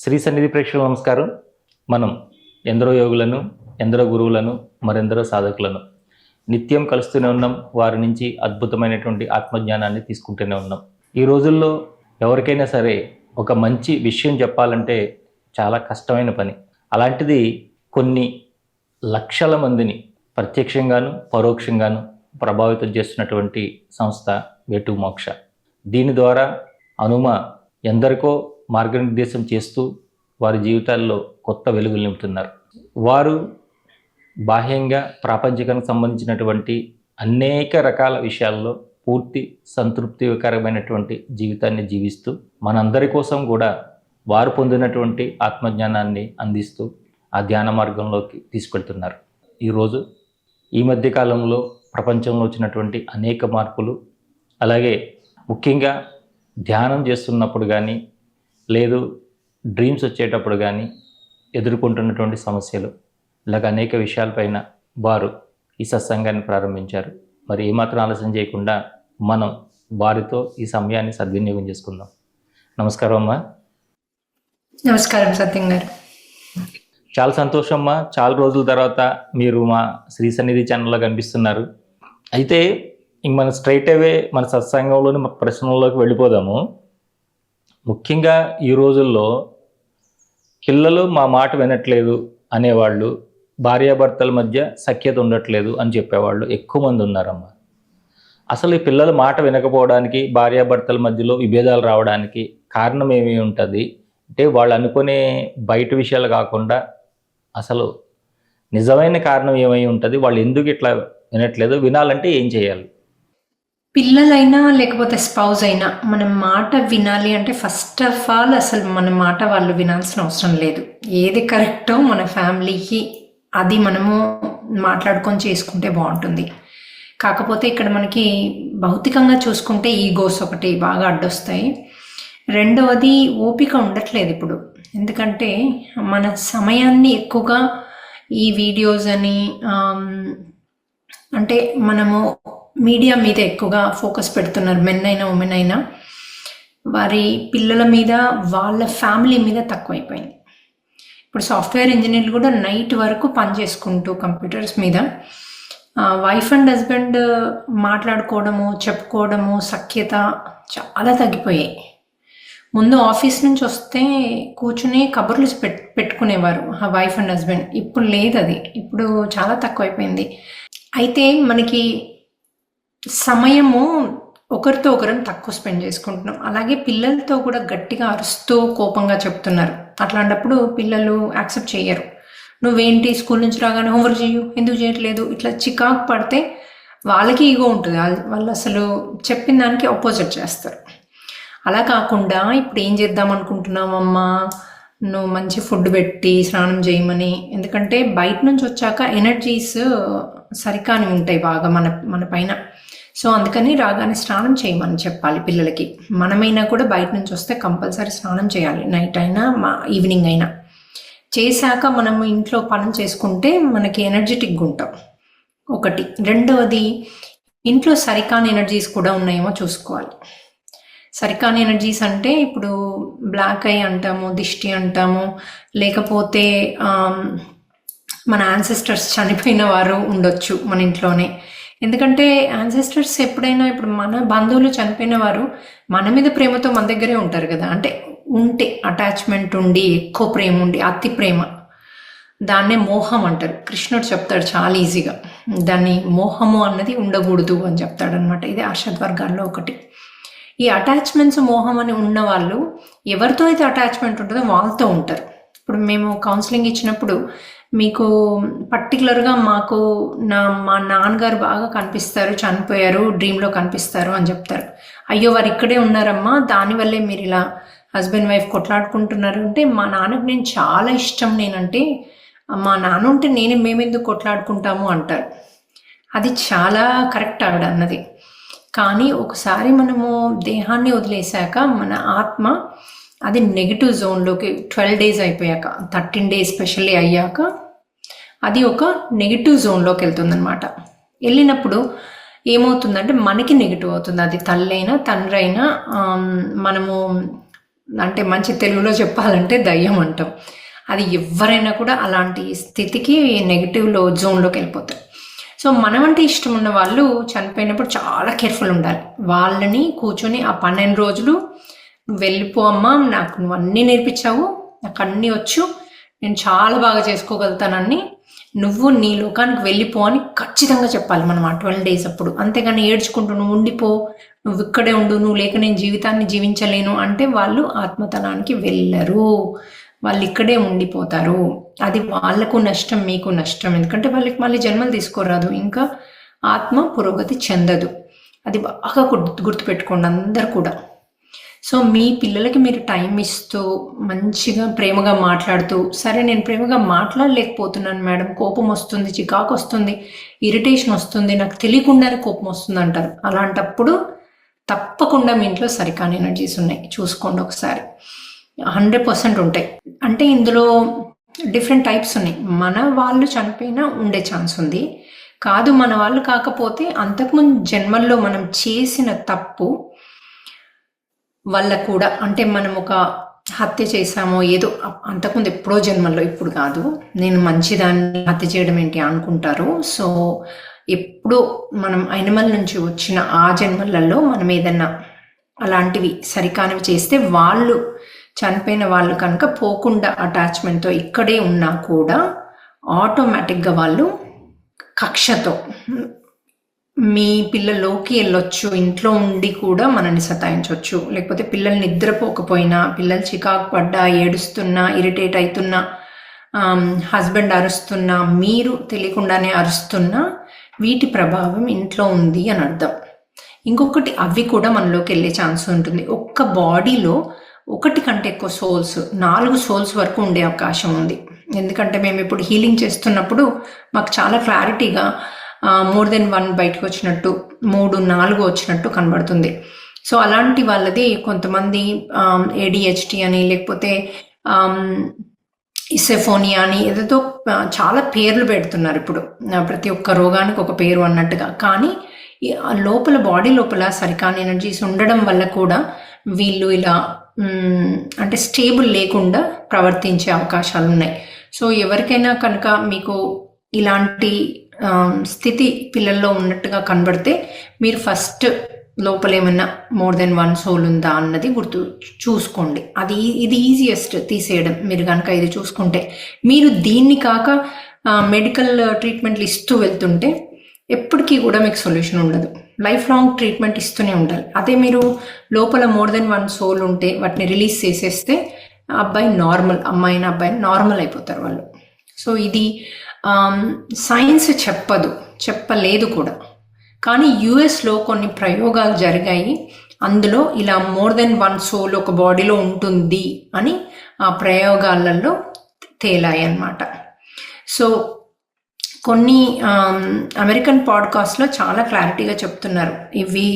శ్రీ సన్నిధి ప్రేక్షకులకు నమస్కారం. మనం ఎందరో యోగులను, ఎందరో గురువులను, మరెందరో సాధకులను నిత్యం కలుస్తూనే ఉన్నాం. వారి నుంచి అద్భుతమైనటువంటి ఆత్మజ్ఞానాన్ని తీసుకుంటూనే ఉన్నాం. ఈ రోజుల్లో ఎవరికైనా సరే ఒక మంచి విషయం చెప్పాలంటే చాలా కష్టమైన పని. అలాంటిది కొన్ని లక్షల మందిని ప్రత్యక్షంగాను పరోక్షంగాను ప్రభావితం చేస్తున్నటువంటి సంస్థ వేటు మోక్ష. దీని ద్వారా హనుమ ఎందరికో మార్గనిర్దేశం చేస్తూ వారి జీవితాల్లో కొత్త వెలుగులు నింపుతున్నారు. వారు బాహ్యంగా ప్రాపంచికానికి సంబంధించినటువంటి అనేక రకాల విషయాల్లో పూర్తి సంతృప్తికరమైనటువంటి జీవితాన్ని జీవిస్తూ మనందరి కోసం కూడా వారు పొందినటువంటి ఆత్మజ్ఞానాన్ని అందిస్తూ ఆ ధ్యాన మార్గంలోకి తీసుకెళ్తున్నారు. ఈరోజు ఈ మధ్యకాలంలో ప్రపంచంలో వచ్చినటువంటి అనేక మార్పులు, అలాగే ముఖ్యంగా ధ్యానం చేస్తున్నప్పుడు కానీ లేదు డ్రీమ్స్ వచ్చేటప్పుడు కానీ ఎదుర్కొంటున్నటువంటి సమస్యలు, ఇలాగ అనేక విషయాలపైన వారు ఈ సత్సంగాన్ని ప్రారంభించారు. మరి ఏమాత్రం ఆలస్యం చేయకుండా మనం వారితో ఈ సమయాన్ని సద్వినియోగం చేసుకుందాం. నమస్కారం అమ్మా. నమస్కారం సత్యం గారు. చాలా సంతోషం అమ్మా, చాలా రోజుల తర్వాత మీరు మా శ్రీ సన్నిధి ఛానల్లో కనిపిస్తున్నారు. అయితే ఇంక మనం స్ట్రైట్ అవే మన సత్సంగంలోని మన ప్రశ్నల్లోకి వెళ్ళిపోదాము. ముఖ్యంగా ఈ రోజుల్లో పిల్లలు మా మాట వినట్లేదు అనేవాళ్ళు, భార్యాభర్తల మధ్య సఖ్యత ఉండట్లేదు అని చెప్పేవాళ్ళు ఎక్కువ మంది ఉన్నారమ్మా. అసలు ఈ పిల్లల మాట వినకపోవడానికి, భార్యాభర్తల మధ్యలో విభేదాలు రావడానికి కారణం ఏమి ఉంటుంది అంటే, వాళ్ళు అనుకునే బయట విషయాలు కాకుండా అసలు నిజమైన కారణం ఏమై ఉంటుంది? వాళ్ళు ఎందుకు ఇట్లా వినట్లేదు? వినాలంటే ఏం చేయాలి? పిల్లలైనా లేకపోతే స్పౌజ్ అయినా మన మాట వినాలి అంటే ఫస్ట్ ఆఫ్ ఆల్ అసలు మన మాట వాళ్ళు వినాల్సిన అవసరం లేదు. ఏది కరెక్టో మన ఫ్యామిలీకి అది మనము మాట్లాడుకొని చేసుకుంటే బాగుంటుంది. కాకపోతే ఇక్కడ మనకి భౌతికంగా చూసుకుంటే ఈగోస్ ఒకటి బాగా అడ్డొస్తాయి. రెండవది ఓపిక ఉండట్లేదు ఇప్పుడు. ఎందుకంటే మన సమయాన్ని ఎక్కువగా ఈ వీడియోస్ అని అంటే మనము మీడియా మీద ఎక్కువగా ఫోకస్ పెడుతున్నారు. మెన్ అయినా ఉమెన్ అయినా వారి పిల్లల మీద, వాళ్ళ ఫ్యామిలీ మీద తక్కువైపోయింది. ఇప్పుడు సాఫ్ట్వేర్ ఇంజనీర్లు కూడా నైట్ వరకు పని చేసుకుంటూ కంప్యూటర్స్ మీద వైఫ్ అండ్ హస్బెండ్ మాట్లాడుకోవడము, చెప్పుకోవడము, సఖ్యత చాలా తగ్గిపోయాయి. ముందు ఆఫీస్ నుంచి వస్తే కూర్చుని కబుర్లు పెట్టుకునేవారు ఆ వైఫ్ అండ్ హస్బెండ్. ఇప్పుడు లేదు, అది ఇప్పుడు చాలా తక్కువైపోయింది. అయితే మనకి సమయము ఒకరితో ఒకరం తక్కువ స్పెండ్ చేసుకుంటున్నాం. అలాగే పిల్లలతో కూడా గట్టిగా అరుస్తూ కోపంగా చెప్తున్నారు. అట్లాంటప్పుడు పిల్లలు యాక్సెప్ట్ చేయరు. నువ్వేంటి స్కూల్ నుంచి రాగానే హోంవర్క్ చేయు, ఎందుకు చేయట్లేదు, ఇట్లా చికాకు పడితే వాళ్ళకి ఈగో ఉంటుంది. వాళ్ళు అసలు చెప్పిన దానికి ఆపోజిట్ చేస్తారు. అలా కాకుండా ఇప్పుడు ఏం చేద్దాం అనుకుంటున్నావమ్మా, నువ్వు మంచి ఫుడ్ పెట్టి స్నానం చేయమని. ఎందుకంటే బయట నుంచి వచ్చాక ఎనర్జీస్ సరికాని ఉంటాయి బాగా మన పైన. సో అందుకని రాగానే స్నానం చేయమని చెప్పాలి పిల్లలకి. మనమైనా కూడా బయట నుంచి వస్తే కంపల్సరీ స్నానం చేయాలి, నైట్ అయినా ఈవినింగ్ అయినా. చేశాక మనము ఇంట్లో పని చేసుకుంటే మనకి ఎనర్జెటిక్గా ఉంటాం ఒకటి. రెండవది, ఇంట్లో సరికాని ఎనర్జీస్ కూడా ఉన్నాయేమో చూసుకోవాలి. సరికాని ఎనర్జీస్ అంటే ఇప్పుడు బ్లాక్ ఐ అంటాము, దిష్టి అంటాము, లేకపోతే మన యాన్సెస్టర్స్ చనిపోయిన వారు ఉండొచ్చు మన ఇంట్లోనే. ఎందుకంటే యాన్సెస్టర్స్ ఎప్పుడైనా, ఇప్పుడు మన బంధువులు చనిపోయిన వారు మన మీద ప్రేమతో మన దగ్గరే ఉంటారు కదా. అంటే ఉంటే అటాచ్మెంట్ ఉండి, ఎక్కువ ప్రేమ ఉండి, అతి ప్రేమ, దాన్నే మోహం అంటారు. కృష్ణుడు చెప్తాడు చాలా ఈజీగా, దాన్ని మోహము అన్నది ఉండకూడదు అని చెప్తాడు అనమాట. ఇది అర్షద్వర్గాల్లో ఒకటి. ఈ అటాచ్మెంట్స్, మోహం అని ఉన్న వాళ్ళు ఎవరితో అయితే అటాచ్మెంట్ ఉంటుందో వాళ్ళతో ఉంటారు. ఇప్పుడు మేము కౌన్సిలింగ్ ఇచ్చినప్పుడు మీకు పర్టికులర్గా మా నాన్నగారు బాగా కనిపిస్తారు, చనిపోయారు, డ్రీమ్లో కనిపిస్తారు అని చెప్తారు. అయ్యో వారు ఇక్కడే ఉన్నారమ్మా, దానివల్లే మీరు ఇలా హస్బెండ్ వైఫ్ కొట్లాడుకుంటున్నారు అంటే, మా నాన్నకు నేను చాలా ఇష్టం, నేనంటే మా నాన్న ఉంటే మేమెందుకు కొట్లాడుకుంటాము అంటారు. అది చాలా కరెక్ట్ ఆవిడ అన్నది. కానీ ఒకసారి మనము దేహాన్ని వదిలేశాక మన ఆత్మ అది నెగిటివ్ జోన్లోకి 12 days అయిపోయాక, 13 days స్పెషల్లీ అయ్యాక అది ఒక నెగిటివ్ జోన్లోకి వెళ్తుందనమాట. వెళ్ళినప్పుడు ఏమవుతుందంటే మనకి నెగిటివ్ అవుతుంది. అది తల్లి అయినా తండ్రి అయినా మనము అంటే మంచి తెలుగులో చెప్పాలంటే దయ్యం అంటాం. అది ఎవరైనా కూడా అలాంటి స్థితికి నెగిటివ్లో జోన్లోకి వెళ్ళిపోతారు. సో మనమంటే ఇష్టం ఉన్న వాళ్ళు చనిపోయినప్పుడు చాలా కేర్ఫుల్ ఉండాలి. వాళ్ళని కూర్చొని ఆ 12 రోజులు వెళ్ళిపో అమ్మా, నాకు నువ్వు అన్నీ నేర్పించావు, నాకు అన్నీ వచ్చు, నేను చాలా బాగా చేసుకోగలుగుతానని, నువ్వు నీ లోకానికి వెళ్ళిపో అని ఖచ్చితంగా చెప్పాలి మనం ఆ 12 days అప్పుడు. అంతేగాని ఏడ్చుకుంటూ నువ్వు ఉండిపో, నువ్వు ఇక్కడే ఉండు, నువ్వు లేక నేను జీవితాన్ని జీవించలేను అంటే వాళ్ళు ఆత్మతలానికి వెళ్ళరు, వాళ్ళు ఇక్కడే ఉండిపోతారు. అది వాళ్ళకు నష్టం, మీకు నష్టం. ఎందుకంటే వాళ్ళకి మళ్ళీ జన్మలు తీసుకోరాదు, ఇంకా ఆత్మ పురోగతి చెందదు. అది బాగా గుర్తుపెట్టుకోండి అందరు కూడా. సో మీ పిల్లలకి మీరు టైం ఇస్తూ మంచిగా ప్రేమగా మాట్లాడుతూ, సరే నేను ప్రేమగా మాట్లాడలేకపోతున్నాను మేడం, కోపం వస్తుంది, చికాకు వస్తుంది, ఇరిటేషన్ వస్తుంది, నాకు తెలియకుండానే కోపం వస్తుంది అంటారు. అలాంటప్పుడు తప్పకుండా మీ ఇంట్లో సరికాని ఎనర్జీస్ ఉన్నాయి, చూసుకోండి ఒకసారి. 100% ఉంటాయి. అంటే ఇందులో డిఫరెంట్ టైప్స్ ఉన్నాయి. మన వాళ్ళు చనిపోయినా ఉండే ఛాన్స్ ఉంది, కాదు మన వాళ్ళు కాకపోతే అంతకుముందు జన్మల్లో మనం చేసిన తప్పు వల్ల కూడా, అంటే మనం ఒక హత్య చేసామో ఏదో అంతకుముందు ఎప్పుడో జన్మల్లో, ఇప్పుడు కాదు, నేను మంచిదాన్ని హత్య చేయడం ఏంటి అనుకుంటారు. సో ఎప్పుడో మనం యానిమల్ నుంచి వచ్చిన ఆ జన్మలలో మనం ఏదన్నా అలాంటివి సరికానివి చేస్తే, వాళ్ళు చనిపోయిన వాళ్ళు కనుక పోకుండా అటాచ్మెంట్తో ఇక్కడే ఉన్నా కూడా ఆటోమేటిక్గా వాళ్ళు కక్షతో మీ పిల్లల్లోకి వెళ్ళొచ్చు, ఇంట్లో ఉండి కూడా మనల్ని సతాయించవచ్చు. లేకపోతే పిల్లలు నిద్రపోకపోయినా, పిల్లలు చికాకు పడ్డా, ఏడుస్తున్నా, ఇరిటేట్ అవుతున్నా, హస్బెండ్ అరుస్తున్నా, మీరు తెలియకుండానే అరుస్తున్నా, వీటి ప్రభావం ఇంట్లో ఉంది అని అర్థం. ఇంకొకటి, అవి కూడా మనలోకి వెళ్ళే ఛాన్స్ ఉంటుంది. ఒక్క బాడీలో 1 కంటే ఎక్కువ సోల్స్, 4 సోల్స్ వరకు ఉండే అవకాశం ఉంది. ఎందుకంటే మేము ఇప్పుడు హీలింగ్ చేస్తున్నప్పుడు మాకు చాలా క్లారిటీగా మోర్ దెన్ 1 బయటకు వచ్చినట్టు, 3, 4 వచ్చినట్టు కనబడుతుంది. సో అలాంటి వాళ్ళది కొంతమంది ADHD అని, లేకపోతే ఇసెఫోనియా అని ఏదో చాలా పేర్లు పెడుతున్నారు ఇప్పుడు, ప్రతి ఒక్క రోగానికి ఒక పేరు అన్నట్టుగా. కానీ లోపల బాడీ లోపల సరికాని ఎనర్జీస్ ఉండడం వల్ల కూడా వీళ్ళు ఇలా అంటే స్టేబుల్ లేకుండా ప్రవర్తించే అవకాశాలు ఉన్నాయి. సో ఎవరికైనా కనుక మీకు ఇలాంటి స్థితి పిల్లల్లో ఉన్నట్టుగా కనబడితే, మీరు ఫస్ట్ లోపల ఏమన్నా మోర్ దెన్ 1 సోల్ ఉందా అన్నది చూసుకోండి. ఇది ఈజియెస్ట్ తీసేయడం. మీరు కనుక ఇది చూసుకుంటే, మీరు దీన్ని కాక మెడికల్ ట్రీట్మెంట్లు ఇస్తూ వెళ్తుంటే ఎప్పటికీ కూడా మీకు సొల్యూషన్ ఉండదు. లైఫ్ లాంగ్ ట్రీట్మెంట్ ఇస్తూనే ఉండాలి. అదే మీరు లోపల మోర్ దెన్ 1 సోల్ ఉంటే వాటిని రిలీజ్ చేసేస్తే అబ్బాయి నార్మల్, అమ్మాయిని అబ్బాయిని నార్మల్ అయిపోతారు వాళ్ళు. సో ఇది సైన్స్ చెప్పలేదు కూడా. కానీ యుఎస్లో కొన్ని ప్రయోగాలు జరిగాయి, అందులో ఇలా మోర్ దెన్ 1 సోల్ ఒక బాడీలో ఉంటుంది అని ఆ ప్రయోగాలలో తేలాయి అన్నమాట. సో కొన్ని అమెరికన్ పాడ్కాస్ట్లో చాలా క్లారిటీగా చెప్తున్నారు, ఇవి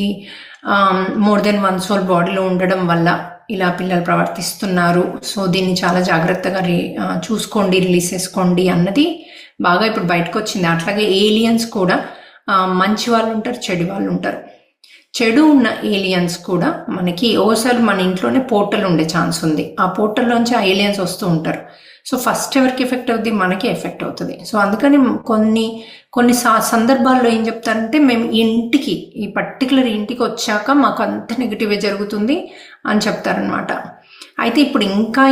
మోర్ దెన్ 1 సోల్ బాడీలో ఉండడం వల్ల ఇలా పిల్లలు ప్రవర్తిస్తున్నారు. సో దీన్ని చాలా జాగ్రత్తగా చూసుకోండి, రిలీజ్ చేసుకోండి అన్నది బాగా ఇప్పుడు బయటకు వచ్చింది. అట్లాగే ఏలియన్స్ కూడా మంచి వాళ్ళు ఉంటారు, చెడు వాళ్ళు ఉంటారు. చెడు ఉన్న ఏలియన్స్ కూడా మనకి ఓసారి మన ఇంట్లోనే పోర్టల్ ఉండే ఛాన్స్ ఉంది. ఆ పోర్టల్లోంచి ఆ ఏలియన్స్ వస్తూ ఉంటారు. సో ఫస్ట్ ఎవరికి ఎఫెక్ట్ అవుతుంది, మనకి ఎఫెక్ట్ అవుతుంది. సో అందుకని కొన్ని సందర్భాల్లో ఏం చెప్తారంటే, మేము ఈ పర్టికులర్ ఇంటికి వచ్చాక మాకు అంత నెగిటివే జరుగుతుంది అని చెప్తారనమాట. అయితే ఇప్పుడు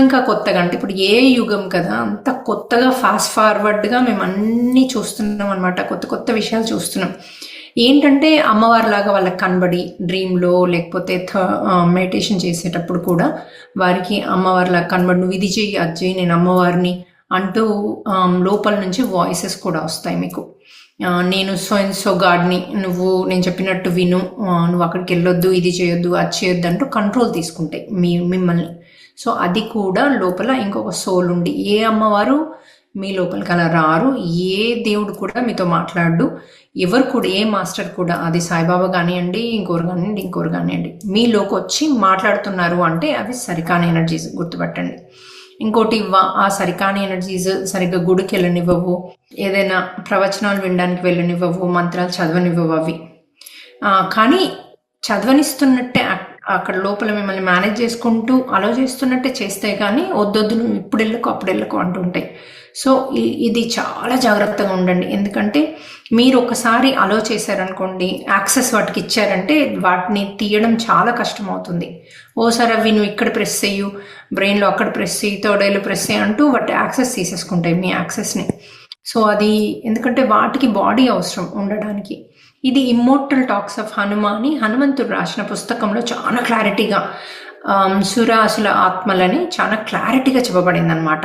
ఇంకా కొత్తగా, అంటే ఇప్పుడు ఏ యుగం కదా, అంత కొత్తగా ఫాస్ట్ ఫార్వర్డ్గా మేము అన్నీ చూస్తున్నాం అనమాట. కొత్త విషయాలు చూస్తున్నాం. ఏంటంటే అమ్మవారిలాగా వాళ్ళకి కనబడి డ్రీమ్లో, లేకపోతే మెడిటేషన్ చేసేటప్పుడు కూడా వారికి అమ్మవారిలాగా కనబడి, నువ్వు ఇది చెయ్యి, అది చెయ్యి, నేను అమ్మవారిని అంటూ లోపల నుంచి వాయిసెస్ కూడా వస్తాయి మీకు. నేను సో గాడ్ని, నేను చెప్పినట్టు విను, నువ్వు అక్కడికి వెళ్ళొద్దు, ఇది చేయొద్దు, అది చేయొద్దు అంటూ కంట్రోల్ తీసుకుంటాయి మిమ్మల్ని. సో అది కూడా లోపల ఇంకొక సోల్ ఉండి, ఏ అమ్మవారు మీ లోపలికి అలా రారు, ఏ దేవుడు కూడా మీతో మాట్లాడు, ఎవరు కూడా, ఏ మాస్టర్ కూడా, అది సాయిబాబా కానివ్వండి, ఇంకోరు కానివ్వండి, మీలోకి వచ్చి మాట్లాడుతున్నారు అంటే అవి సరికాని ఎనర్జీస్, గుర్తుపట్టండి. ఇంకోటి, ఆ సరికాని ఎనర్జీస్ సరిగ్గా గుడికి వెళ్ళనివ్వవు, ఏదైనా ప్రవచనాలు వినడానికి వెళ్ళనివ్వవు, మంత్రాలు చదవనివ్వవు అవి. కానీ చదవనిస్తున్నట్టే అక్కడ లోపల మిమ్మల్ని మేనేజ్ చేసుకుంటూ అలో చేస్తున్నట్టే చేస్తాయి, కానీ వద్దొద్దు నువ్వు ఇప్పుడు వెళ్ళకు అప్పుడు వెళ్ళకు అంటుంటాయి. సో ఇది చాలా జాగ్రత్తగా ఉండండి. ఎందుకంటే మీరు ఒకసారి అలో చేశారనుకోండి, యాక్సెస్ వాటికి ఇచ్చారంటే వాటిని తీయడం చాలా కష్టం అవుతుంది. ఓసారి అవి నువ్వు ఇక్కడ ప్రెస్ చెయ్యు, బ్రెయిన్లో అక్కడ ప్రెస్ చెయ్యి, థర్డ్ ఐలో ప్రెస్ చెయ్యి అంటూ వాటి యాక్సెస్ తీసేసుకుంటాయి మీ యాక్సెస్ని. సో అది ఎందుకంటే వాటికి బాడీ అవసరం ఉండడానికి. ఇది ఇమ్మోర్టల్ టాక్స్ ఆఫ్ హనుమ అని హనుమంతుడు రాసిన పుస్తకంలో చాలా క్లారిటీగా సురాసుల ఆత్మలని చాలా క్లారిటీగా చెప్పబడింది అనమాట.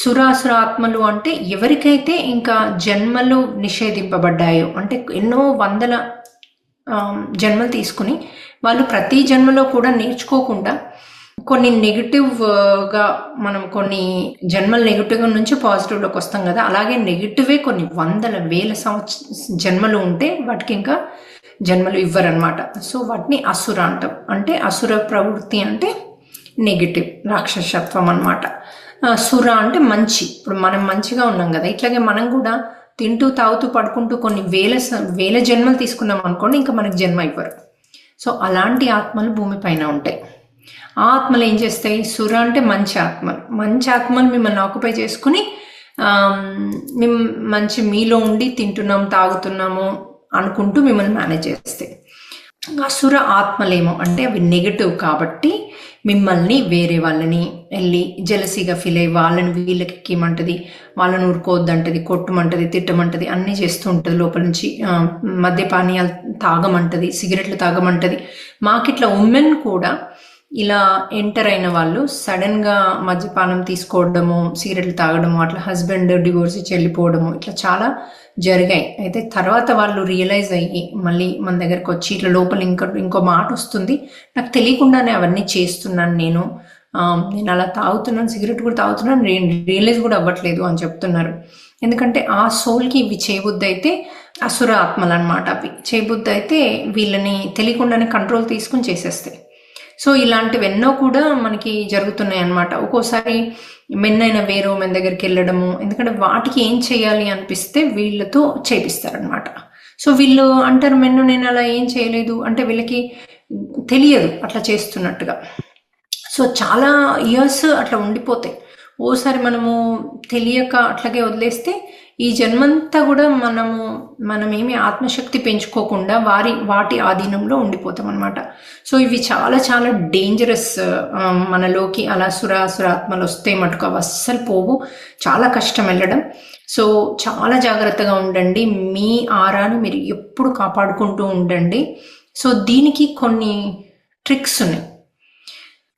సురాసుర ఆత్మలు అంటే ఎవరికైతే ఇంకా జన్మలు నిషేధింపబడ్డాయో, అంటే ఎన్నో వందల జన్మలు తీసుకుని వాళ్ళు ప్రతి జన్మలో కూడా నేర్చుకోకుండా కొన్ని నెగిటివ్గా, మనం కొన్ని జన్మలు నెగిటివ్గా నుంచి పాజిటివ్లోకి వస్తాం కదా, అలాగే నెగిటివే కొన్ని వందల వేల జన్మలు ఉంటే వాటికి ఇంకా జన్మలు ఇవ్వరనమాట. సో వాటిని అసుర అంటాం. అంటే అసుర ప్రవృత్తి అంటే నెగిటివ్, రాక్షసత్వం అనమాట. సుర అంటే మంచి. ఇప్పుడు మనం మంచిగా ఉన్నాం కదా, ఇట్లాగే మనం కూడా తింటూ తాగుతూ పడుకుంటూ కొన్ని వేల జన్మలు తీసుకున్నాం అనుకోండి, ఇంకా మనకు జన్మ ఇవ్వరు. సో అలాంటి ఆత్మలు భూమిపైన ఉంటాయి. ఆ ఆత్మలు ఏం చేస్తాయి? సుర అంటే మంచి ఆత్మలు. మంచి ఆత్మలు మిమ్మల్ని ఆక్యుపై చేసుకుని మంచి మీలో ఉండి తింటున్నాం తాగుతున్నాము అనుకుంటూ మిమ్మల్ని మేనేజ్ చేస్తాయి. అసుర ఆత్మలేమో అంటే అవి నెగటివ్ కాబట్టి మిమ్మల్ని వేరే వాళ్ళని వెళ్ళి జెలసీగా ఫీల్ అయ్యి వాళ్ళని వీళ్ళకి ఎక్కిమంటది, వాళ్ళని ఊరుకోవద్దంటది, కొట్టమంటది, తిట్టమంటది, అన్నీ చేస్తూ ఉంటుంది. లోపల నుంచి మద్యపానీయాలు తాగమంటది, సిగరెట్లు తాగమంటది. మాకిట్లా ఉమెన్ కూడా ఇలా ఎంటర్ అయిన వాళ్ళు సడన్గా మద్యపానం తీసుకోవడము, సిగరెట్లు తాగడము, అట్లా హస్బెండ్ డివోర్స్ ఇచ్చి వెళ్ళిపోవడము, ఇట్లా చాలా జరిగాయి. అయితే తర్వాత వాళ్ళు రియలైజ్ అయ్యి మళ్ళీ మన దగ్గరకు వచ్చి ఇట్లా లోపల ఇంకో మాట వస్తుంది, నాకు తెలియకుండానే అవన్నీ చేస్తున్నాను, నేను అలా తాగుతున్నాను, సిగరెట్ కూడా తాగుతున్నాను, రియలైజ్ కూడా అవ్వట్లేదు అని చెప్తున్నారు. ఎందుకంటే ఆ సోల్కి ఇవి చేయబుద్ధి అయితే అసుర ఆత్మలు అనమాట. అవి చేయబుద్ధి అయితే వీళ్ళని తెలియకుండానే కంట్రోల్ తీసుకుని చేసేస్తాయి. సో ఇలాంటివి ఎన్నో కూడా మనకి జరుగుతున్నాయి అన్నమాట. ఒక్కోసారి మెన్నైన వేరే మెన్ దగ్గరికి వెళ్ళడము, ఎందుకంటే వాటికి ఏం చేయాలి అనిపిస్తే వీళ్ళతో చేపిస్తారనమాట. సో వీళ్ళు అంటారు, మెన్ను నేను అలా ఏం చేయలేదు అంటే వీళ్ళకి తెలియదు అట్లా చేస్తున్నట్టుగా. సో చాలా ఇయర్స్ అట్లా ఉండిపోతాయి. ఓసారి మనము తెలియక అట్లాగే వదిలేస్తే ఈ జన్మంతా కూడా మనమేమి ఆత్మశక్తి పెంచుకోకుండా వాటి ఆధీనంలో ఉండిపోతాం అనమాట. సో ఇవి చాలా చాలా డేంజరస్. మనలోకి అలా సురాసురాత్మలు వస్తే మటుకు అవి అస్సలు పోవు, చాలా కష్టం వెళ్ళడం. సో చాలా జాగ్రత్తగా ఉండండి. మీ ఆరాని మీరు ఎప్పుడు కాపాడుకుంటూ ఉండండి. సో దీనికి కొన్ని ట్రిక్స్ ఉన్నాయి.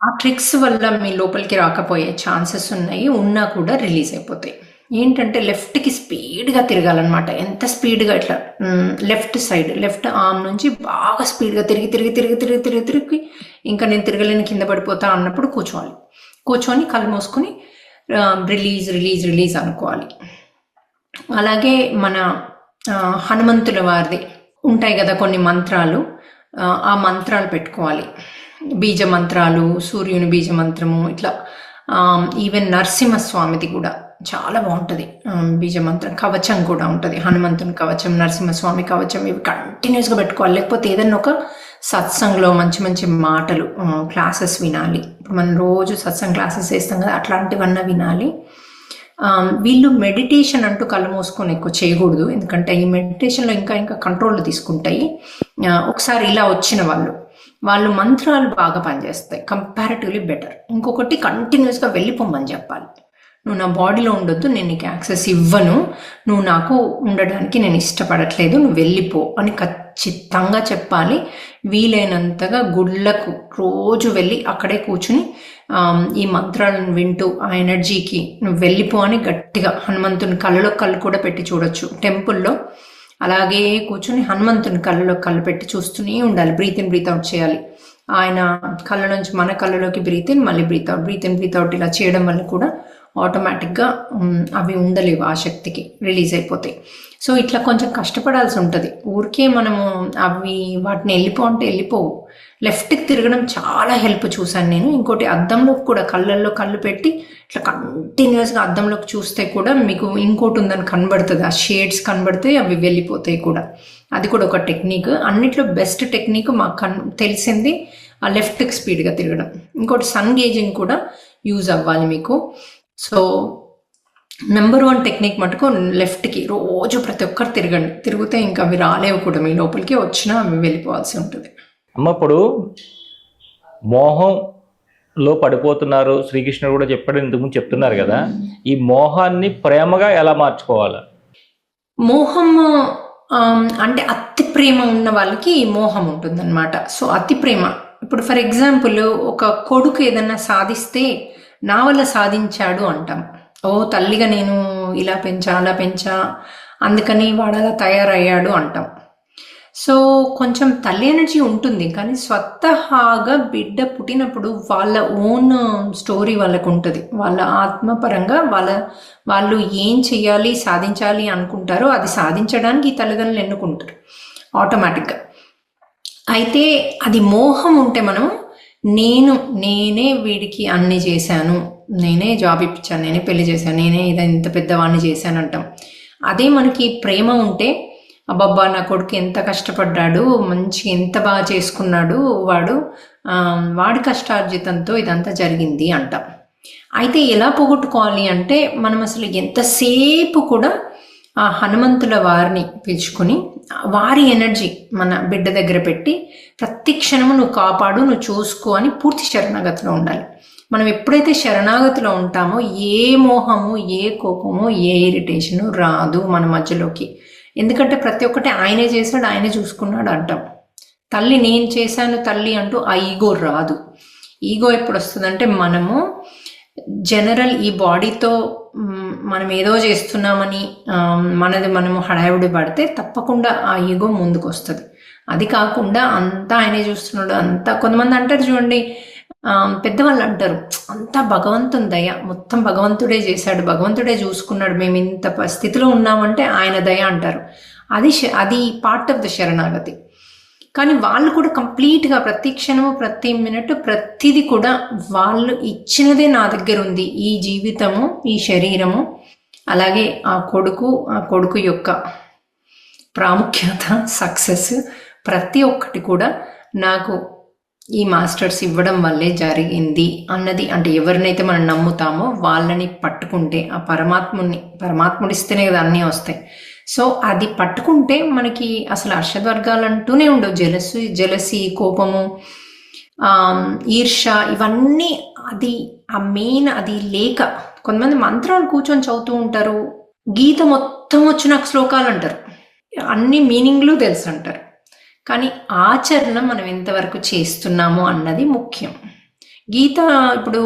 ఆ ట్రిక్స్ వల్ల మీ లోపలికి రాకపోయే ఛాన్సెస్ ఉన్నాయి, ఉన్నా కూడా రిలీజ్ అయిపోతాయి. ఏంటంటే లెఫ్ట్కి స్పీడ్గా తిరగాలన్నమాట. ఎంత స్పీడ్గా ఇట్లా లెఫ్ట్ ఆర్మ్ నుంచి బాగా స్పీడ్గా తిరిగి ఇంకా నేను తిరగలేని కింద పడిపోతా అన్నప్పుడు కూర్చొని కళ్ళు మూసుకొని రిలీజ్ అనుకోవాలి. అలాగే మన హనుమంతుల వారిది ఉంటాయి కదా కొన్ని మంత్రాలు, ఆ మంత్రాలు పెట్టుకోవాలి. బీజ మంత్రాలు, సూర్యుని బీజ మంత్రము, ఇట్లా ఈవెన్ నరసింహస్వామిది కూడా చాలా బాగుంటుంది బీజమంత్రం. కవచం కూడా ఉంటుంది, హనుమంతుని కవచం, నరసింహస్వామి కవచం, ఇవి కంటిన్యూస్గా పెట్టుకోవాలి. లేకపోతే ఏదన్నా ఒక సత్సంగ్లో మంచి మంచి మాటలు క్లాసెస్ వినాలి. ఇప్పుడు మనం రోజు సత్సంగ్ క్లాసెస్ చేస్తాం కదా, అట్లాంటివన్నా వినాలి. వీళ్ళు మెడిటేషన్ అంటూ కళ్ళు మూసుకొని ఎక్కువ చేయకూడదు, ఎందుకంటే ఈ మెడిటేషన్లో ఇంకా కంట్రోల్ తీసుకుంటాయి. ఒకసారి ఇలా వచ్చిన వాళ్ళు మంత్రాలు బాగా పనిచేస్తాయి, కంపారిటివ్లీ బెటర్. ఇంకొకటి కంటిన్యూస్గా వెళ్ళిపోమని చెప్పాలి. నువ్వు నా బాడీలో ఉండొద్దు, నేను నీకు యాక్సెస్ ఇవ్వను, నువ్వు నాకు ఉండడానికి నేను ఇష్టపడట్లేదు, నువ్వు వెళ్ళిపో అని ఖచ్చితంగా చెప్పాలి. వీలైనంతగా గుళ్ళకు రోజు వెళ్ళి అక్కడే కూర్చుని ఈ మంత్రాలను వింటూ ఆ ఎనర్జీకి నువ్వు వెళ్ళిపో అని గట్టిగా హనుమంతుని కళ్ళలో కళ్ళు కూడా పెట్టి చూడొచ్చు టెంపుల్లో. అలాగే కూర్చుని హనుమంతుని కళ్ళలో కళ్ళు పెట్టి చూస్తూనే ఉండాలి. బ్రీత్ ఇన్ బ్రీత్ అవుట్ చేయాలి. ఆయన కళ్ళ నుంచి మన కళ్ళలోకి బ్రీత్ ఇన్, మళ్ళీ బ్రీత్ అవుట్ ఇలా చేయడం వల్ల కూడా ఆటోమేటిక్గా అవి ఉండలేవు, ఆ శక్తికి రిలీజ్ అయిపోతాయి. సో ఇట్లా కొంచెం కష్టపడాల్సి ఉంటుంది. ఊరికే మనము వాటిని అంటే వెళ్ళిపోవు. లెఫ్ట్కి తిరగడం చాలా హెల్ప్ చూశాను నేను. ఇంకోటి అద్దంలోకి కూడా కళ్ళల్లో కళ్ళు పెట్టి ఇట్లా కంటిన్యూస్గా అద్దంలోకి చూస్తే కూడా మీకు ఇంకోటి ఉందని కనబడుతుంది. ఆ షేడ్స్ కనబడితే అవి వెళ్ళిపోతాయి కూడా. అది కూడా ఒక టెక్నిక్. అన్నిట్లో బెస్ట్ టెక్నిక్ మాకు తెలిసింది ఆ లెఫ్ట్కి స్పీడ్గా తిరగడం. ఇంకోటి సన్ గేజింగ్ కూడా యూజ్ అవ్వాలి మీకు. సో నెంబర్ 1 టెక్నిక్ మటుకు లెఫ్ట్కి రోజు ప్రతి ఒక్కరు తిరగండి. తిరిగితే ఇంకా అవి రాలేవు కూడా, మీ లోపలికి వచ్చినా అవి వెళ్ళిపోవాల్సి ఉంటుంది. అమ్మ, ఇప్పుడు మోహంలో పడిపోతున్నారు, శ్రీకృష్ణుడు కూడా చెప్పాడు, ఇంతకుముందు చెప్తున్నారు కదా, ఈ మోహాన్ని ప్రేమగా ఎలా మార్చుకోవాలి? మోహం అంటే అతి ప్రేమ ఉన్న వాళ్ళకి మోహం ఉంటుందన్నమాట. సో అతి ప్రేమ, ఇప్పుడు ఫర్ ఎగ్జాంపుల్ ఒక కొడుకు ఏదన్నా సాధిస్తే నా వల్ల సాధించాడు అంటాం. ఓ తల్లిగా నేను ఇలా పెంచా అలా పెంచా అందుకని వాడు అలా తయారయ్యాడు అంటాం. సో కొంచెం తల్లి ఎనర్జీ ఉంటుంది, కానీ స్వతహాగా బిడ్డ పుట్టినప్పుడు వాళ్ళ ఓన్ స్టోరీ వాళ్ళకు ఉంటుంది. వాళ్ళ ఆత్మపరంగా వాళ్ళు ఏం చెయ్యాలి, సాధించాలి అనుకుంటారో అది సాధించడానికి ఈ తల్లిదండ్రులు ఎన్నుకుంటారు ఆటోమేటిక్గా. అయితే అది మోహం ఉంటే మనం నేనే వీడికి అన్ని చేశాను, నేనే జాబ్ ఇప్పించాను, నేనే పెళ్లి చేశాను, నేనే ఇంత పెద్దవాడిని చేశాను అంటాం. అదే మనకి ప్రేమ ఉంటే అబ్బబ్బా నా కొడుకు ఎంత కష్టపడ్డాడు, మంచి ఎంత బాగా చేసుకున్నాడు, వాడి కష్టార్జితంతో ఇదంతా జరిగింది అంటాం. అయితే ఎలా పోగొట్టుకోవాలి అంటే మనం అసలు ఎంతసేపు కూడా ఆ హనుమంతుల వారిని పిలుచుకుని వారి ఎనర్జీ మన బిడ్డ దగ్గర పెట్టి ప్రతి క్షణము నువ్వు కాపాడు, నువ్వు చూసుకో అని పూర్తి శరణాగతిలో ఉండాలి. మనం ఎప్పుడైతే శరణాగతిలో ఉంటామో ఏ మోహము, ఏ కోపము, ఏ ఇరిటేషను రాదు మన మధ్యలోకి. ఎందుకంటే ప్రతి ఒక్కటి ఆయనే చేశాడు, ఆయనే చూసుకున్నాడు అంటాం. తల్లి నేను చేశాను తల్లి అంటూ ఆ ఈగో రాదు. ఈగో ఎప్పుడు వస్తుందంటే మనము జనరల్ ఈ బాడీతో మనం ఏదో చేస్తున్నామని మనము హడావిడి పడితే తప్పకుండా ఆ ఈగో ముందుకు వస్తుంది. అది కాకుండా అంతా ఆయనే చూస్తున్నాడు, అంతా కొంతమంది అంటారు చూడండి, పెద్దవాళ్ళు అంటారు అంతా భగవంతుని దయ, మొత్తం భగవంతుడే చేశాడు, భగవంతుడే చూసుకున్నాడు, మేము ఇంత స్థితిలో ఉన్నామంటే ఆయన దయ అంటారు. అది పార్ట్ ఆఫ్ ద శరణాగతి. కానీ వాళ్ళు కూడా కంప్లీట్గా ప్రతి క్షణము, ప్రతి మినిట్, ప్రతిదీ కూడా వాళ్ళు ఇచ్చినదే నా దగ్గర ఉంది, ఈ జీవితము, ఈ శరీరము, అలాగే ఆ కొడుకు యొక్క ప్రాముఖ్యత, సక్సెస్, ప్రతి ఒక్కటి కూడా నాకు ఈ మాస్టర్స్ ఇవ్వడం వల్లే జరిగింది అన్నది. అంటే ఎవరినైతే మనం నమ్ముతామో వాళ్ళని పట్టుకుంటే ఆ పరమాత్ముడిస్తేనే కదా అన్నీ వస్తాయి. సో అది పట్టుకుంటే మనకి అసలు అర్షద్వర్గాలు అంటూనే ఉండవు. జలసి, కోపము, ఈర్ష, ఇవన్నీ అది లేక కొంతమంది మంత్రాలు కూర్చొని చదువుతూ ఉంటారు, గీత మొత్తం వచ్చి నాకు శ్లోకాలు అంటారు, అన్ని మీనింగ్లు తెలుసు అంటారు. కానీ ఆచరణ మనం ఎంతవరకు చేస్తున్నామో అన్నది ముఖ్యం. గీత ఇప్పుడు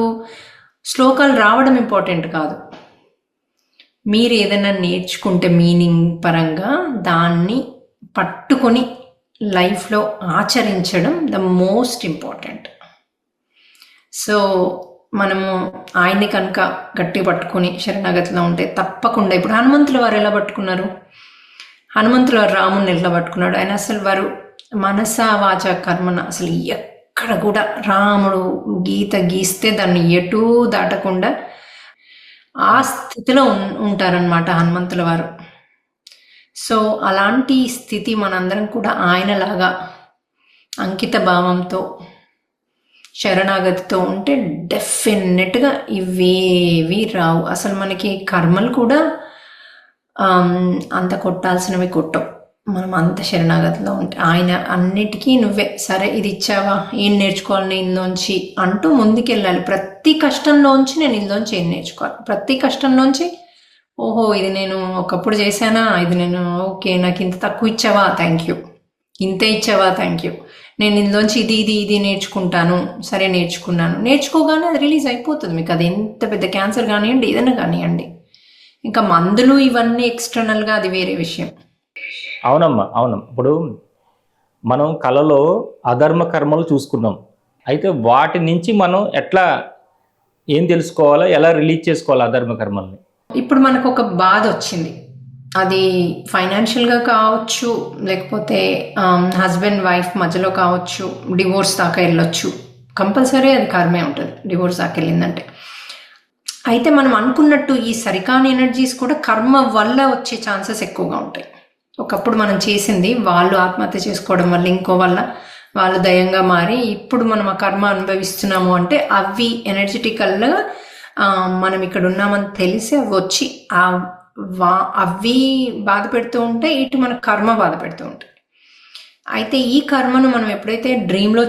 శ్లోకాలు రావడం ఇంపార్టెంట్ కాదు, మీరు ఏదైనా నేర్చుకుంటే మీనింగ్ పరంగా దాన్ని పట్టుకొని లైఫ్లో ఆచరించడం ద మోస్ట్ ఇంపార్టెంట్. సో మనము ఆయన్ని కనుక గట్టి పట్టుకొని శరణాగతిలో ఉంటే తప్పకుండా, ఇప్పుడు హనుమంతుల వారు ఎలా పట్టుకున్నారు, హనుమంతుల వారు రాముని ఎలా పట్టుకున్నాడు, ఆయన అసలు వారు మనస వాచ కర్మన అసలు ఎక్కడ కూడా రాముడు గీత గీస్తే దాన్ని ఎటూ దాటకుండా ఆ స్థితిలో ఉంటారనమాట హనుమంతుల వారు. సో అలాంటి స్థితి మనందరం కూడా ఆయనలాగా అంకిత భావంతో శరణాగతితో ఉంటే డెఫినెట్గా ఇవేవి రావు. అసలు మనకి కర్మలు కూడా అంత కొట్టాల్సినవి కొట్టవు, మనం అంత శరణాగతిలో ఉంటే. ఆయన అన్నిటికీ నువ్వే సరే ఇది ఇచ్చావా, ఏం నేర్చుకోవాలి నేను ఇందులోంచి అంటూ ముందుకెళ్ళాలి. ప్రతి కష్టంలోంచి నేను ఇందులోంచి ఏం నేర్చుకోవాలి, ప్రతి కష్టంలోంచి ఓహో ఇది నేను ఒకప్పుడు చేశానా, ఇది నేను ఓకే నాకు ఇంత తక్కువ ఇచ్చావా థ్యాంక్ యూ, ఇంతే ఇచ్చావా థ్యాంక్ యూ, నేను ఇందులోంచి ఇది నేర్చుకుంటాను, సరే నేర్చుకోగానే అది రిలీజ్ అయిపోతుంది మీకు. అది ఎంత పెద్ద క్యాన్సర్ కానివ్వండి, ఏదైనా కానివ్వండి. ఇంకా మందులు ఇవన్నీ ఎక్స్టర్నల్గా అది వేరే విషయం. అవునమ్మా, అవునమ్మా. ఇప్పుడు మనం కళలో అధర్మ కర్మలు చూసుకున్నాం, అయితే వాటి నుంచి మనం ఎట్లా ఏం తెలుసుకోవాలా, ఎలా రిలీజ్ చేసుకోవాలా అధర్మ కర్మల్ని? ఇప్పుడు మనకు ఒక బాధ వచ్చింది, అది ఫైనాన్షియల్గా కావచ్చు, లేకపోతే హస్బెండ్ వైఫ్ మధ్యలో కావచ్చు, డివోర్స్ దాకా వెళ్ళొచ్చు. కంపల్సరీ అది కర్మే ఉంటుంది డివోర్స్ దాకా వెళ్ళిందంటే. అయితే మనం అనుకున్నట్టు ఈ సరికాని ఎనర్జీస్ కూడా కర్మ వల్ల వచ్చే ఛాన్సెస్ ఎక్కువగా ఉంటాయి. ఒకప్పుడు మనం చేసింది వాళ్ళు ఆత్మహత్య చేసుకోవడం వల్ల, ఇంకో వల్ల వాళ్ళు దయంగా మారి ఇప్పుడు మనం ఆ కర్మ అనుభవిస్తున్నాము అంటే అవి ఎనర్జెటికల్గా మనం ఇక్కడ ఉన్నామని తెలిసి అవి వచ్చి అవి బాధ పెడుతూ ఉంటే ఇటు మన కర్మ బాధ పెడుతూ ఉంటాయి. అయితే ఈ కర్మను మనం ఎప్పుడైతే డ్రీమ్లో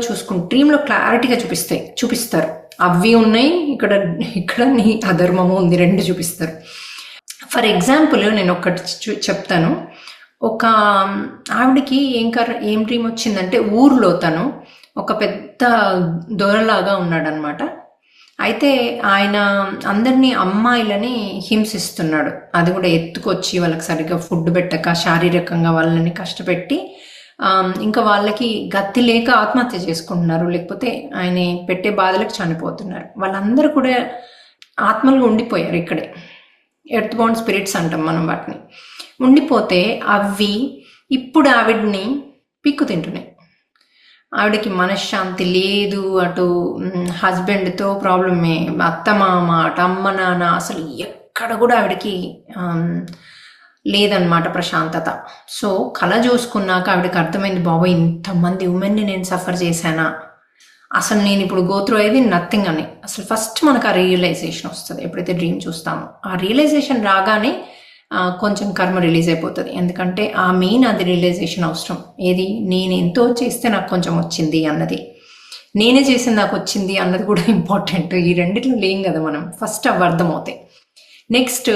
డ్రీమ్లో క్లారిటీగా చూపిస్తారు అవి ఉన్నాయి, ఇక్కడ నీ అధర్మము ఉంది, రెండు చూపిస్తారు. ఫర్ ఎగ్జాంపుల్ నేను ఒకటి చెప్తాను. ఒక ఆవిడకి ఏం డ్రీమ్ వచ్చిందంటే ఊర్లో తను ఒక పెద్ద దొరలాగా ఉన్నాడనమాట. అయితే ఆయన అందరినీ అమ్మాయిలని హింసిస్తున్నాడు, అది కూడా ఎత్తుకొచ్చి వాళ్ళకి సరిగ్గా ఫుడ్ పెట్టక శారీరకంగా వాళ్ళని కష్టపెట్టి ఇంకా వాళ్ళకి గతి లేక ఆత్మహత్య చేసుకుంటున్నారు, లేకపోతే ఆయన పెట్టే బాధలకు చనిపోతున్నారు. వాళ్ళందరూ కూడా ఆత్మలుగా ఉండిపోయారు ఇక్కడే. ఎర్త్ బౌండ్ స్పిరిట్స్ అంటాం మనం వాటిని. ఉండిపోతే అవి ఇప్పుడు ఆవిడ్ని పిక్కు తింటున్నాయి. ఆవిడకి మనశ్శాంతి లేదు, అటు హస్బెండ్తో ప్రాబ్లమే, అత్తమామ, అటు అమ్మ నాన్న, అసలు ఎక్కడ కూడా ఆవిడకి లేదన్నమాట ప్రశాంతత. సో కళ చూసుకున్నాక ఆవిడకి అర్థమైంది, బాబోయ్ ఇంతమంది ఉమెన్ని నేను సఫర్ చేశానా, అసలు నేను ఇప్పుడు గోత్రూ అయ్యేది నథింగ్ అని. అసలు ఫస్ట్ మనకు ఆ రియలైజేషన్ వస్తుంది ఎప్పుడైతే డ్రీమ్ చూస్తామో. ఆ రియలైజేషన్ రాగానే కొంచెం కర్మ రిలీజ్ అయిపోతుంది. ఎందుకంటే ఆ మెయిన్ అది రియలైజేషన్ అవసరం. ఏది, నేను ఎంతో చేస్తే నాకు కొంచెం వచ్చింది అన్నది, నేనే చేసింది నాకు వచ్చింది అన్నది కూడా ఇంపార్టెంట్. ఈ రెండిట్లో లేం కదా మనం, ఫస్ట్ అవి అర్థమవుతాయి. నెక్స్ట్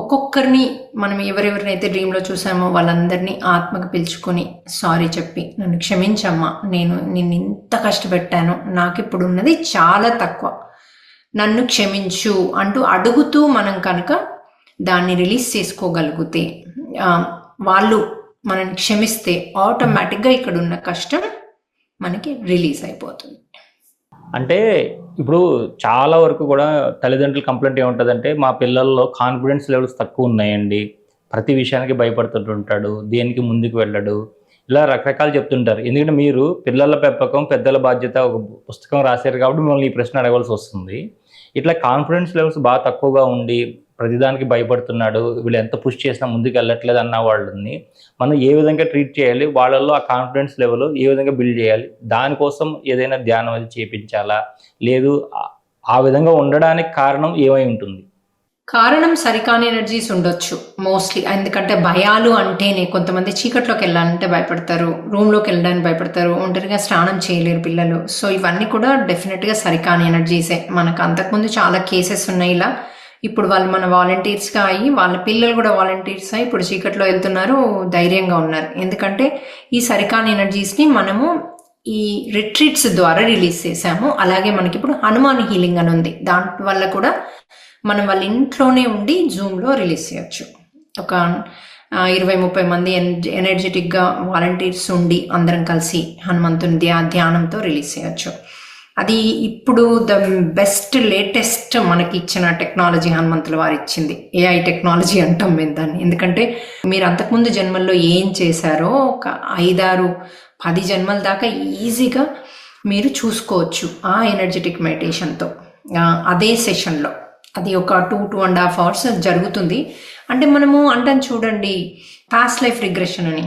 ఒక్కొక్కరిని మనం ఎవరెవరినైతే డ్రీమ్లో చూసామో వాళ్ళందరినీ ఆత్మకు పిలుచుకొని సారీ చెప్పి, నన్ను క్షమించమ్మా, నేను ఇంత కష్టపెట్టాను, నాకు ఇప్పుడు ఉన్నది చాలా తక్కువ, నన్ను క్షమించు అంటూ అడుగుతూ మనం కనుక దాన్ని రిలీజ్ చేసుకోగలిగితే, వాళ్ళు మనని క్షమిస్తే ఆటోమేటిక్గా ఇక్కడ ఉన్న కష్టం మనకి రిలీజ్ అయిపోతుంది. అంటే ఇప్పుడు చాలా వరకు కూడా తల్లిదండ్రుల కంప్లైంట్ ఏముంటుందంటే, మా పిల్లల్లో కాన్ఫిడెన్స్ లెవెల్స్ తక్కువ ఉన్నాయండి, ప్రతి విషయానికి భయపడుతుంటాడు, దేనికి ముందుకు వెళ్ళడు, ఇలా రకరకాలు చెప్తుంటారు. ఎందుకంటే మీరు పిల్లల పెంపకం పెద్దల బాధ్యత ఒక పుస్తకం రాశారు కాబట్టి మిమ్మల్ని ఈ ప్రశ్న అడగవలసి వస్తుంది. ఇట్లా కాన్ఫిడెన్స్ లెవెల్స్ బాగా తక్కువగా ఉండి ప్రతిదానికి భయపడుతున్నాడు, వీళ్ళు ఎంత పుష్ చేసినా ముందుకు వెళ్ళట్లేదు అన్న వాళ్ళని మనం ఏ విధంగా ట్రీట్ చేయాలి, వాళ్ళల్లో ఆ కాన్ఫిడెన్స్ లెవెల్ ఏ విధంగా బిల్డ్ చేయాలి, దానికోసం ఏదైనా ధ్యానం అది చేయించాలా, లేదు ఆ విధంగా ఉండడానికి కారణం ఏమై ఉంటుంది? కారణం సరికాని ఎనర్జీస్ ఉండొచ్చు మోస్ట్లీ. ఎందుకంటే భయాలు అంటేనే కొంతమంది చీకట్లోకి వెళ్ళాలంటే భయపడతారు, రూమ్లోకి వెళ్ళడానికి భయపడతారు, ఒంటరిగా స్నానం చేయలేరు పిల్లలు. సో ఇవన్నీ కూడా డెఫినెట్గా సరికాని ఎనర్జీసే. మనకు అంతకుముందు చాలా కేసెస్ ఉన్నాయి ఇలా. ఇప్పుడు వాళ్ళు మన వాలంటీర్స్గా అయ్యి వాళ్ళ పిల్లలు కూడా వాలంటీర్స్ అయ్యి ఇప్పుడు చీకట్లో వెళ్తున్నారు, ధైర్యంగా ఉన్నారు. ఎందుకంటే ఈ సరికాని ఎనర్జీస్ని మనము ఈ రిట్రీట్స్ ద్వారా రిలీజ్ చేసాము. అలాగే మనకి ఇప్పుడు హనుమాన్ హీలింగ్ అని ఉంది, దాని వల్ల కూడా మనం వాళ్ళ ఇంట్లోనే ఉండి జూమ్లో రిలీజ్ చేయొచ్చు. ఒక 20-30 మంది ఎనర్జెటిక్గా వాలంటీర్స్ ఉండి అందరం కలిసి హనుమంతుని ధ్యానంతో రిలీజ్ చేయొచ్చు. అది ఇప్పుడు ద బెస్ట్ లేటెస్ట్ మనకి ఇచ్చిన టెక్నాలజీ హనుమంతుల వారు ఇచ్చింది. AI టెక్నాలజీ అంటాం మేము దాన్ని. ఎందుకంటే మీరు అంతకుముందు జన్మల్లో ఏం చేశారో ఒక 5-6-10 జన్మల దాకా ఈజీగా మీరు చూసుకోవచ్చు ఆ ఎనర్జెటిక్ మెడిటేషన్తో. అదే సెషన్లో అది ఒక 2-2.5 hours జరుగుతుంది. అంటే మనము అంటాం చూడండి పాస్ట్ లైఫ్ రిగ్రెషన్ అని,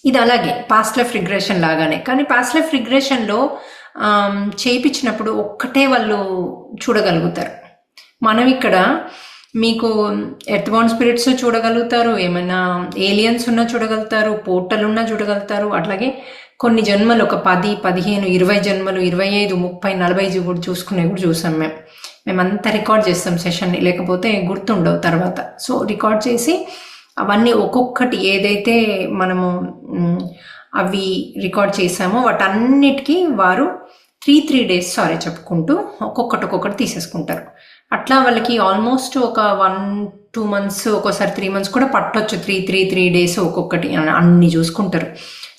ఇది అలాగే పాస్ట్ లైఫ్ రిగ్రెషన్ లాగానే. కానీ పాస్ట్ లైఫ్ రిగ్రెషన్లో చేయించినప్పుడు ఒక్కటే వాళ్ళు చూడగలుగుతారు. మనం ఇక్కడ మీకు ఎర్త్ బౌండ్ స్పిరిట్స్ చూడగలుగుతారు, ఏమైనా ఏలియన్స్ ఉన్నా చూడగలుగుతారు, పోర్టల్ ఉన్నా చూడగలుగుతారు. అట్లాగే కొన్ని జన్మలు ఒక 10, 15, 20 జన్మలు, 25, 30, 40 కూడా చూసుకునేవి కూడా చూసాం మేమంతా రికార్డ్ చేస్తాం సెషన్ని, లేకపోతే గుర్తుండవు తర్వాత. సో రికార్డ్ చేసి అవన్నీ ఒక్కొక్కటి ఏదైతే మనము అవి రికార్డ్ చేసామో వాటన్నిటికీ వారు 3 days చెప్పుకుంటూ ఒక్కొక్కటి తీసేసుకుంటారు. అట్లా వాళ్ళకి ఆల్మోస్ట్ ఒక 1-2 months, ఒక్కోసారి 3 months కూడా పట్టొచ్చు. 3 days ఒక్కొక్కటి అన్ని చూసుకుంటారు.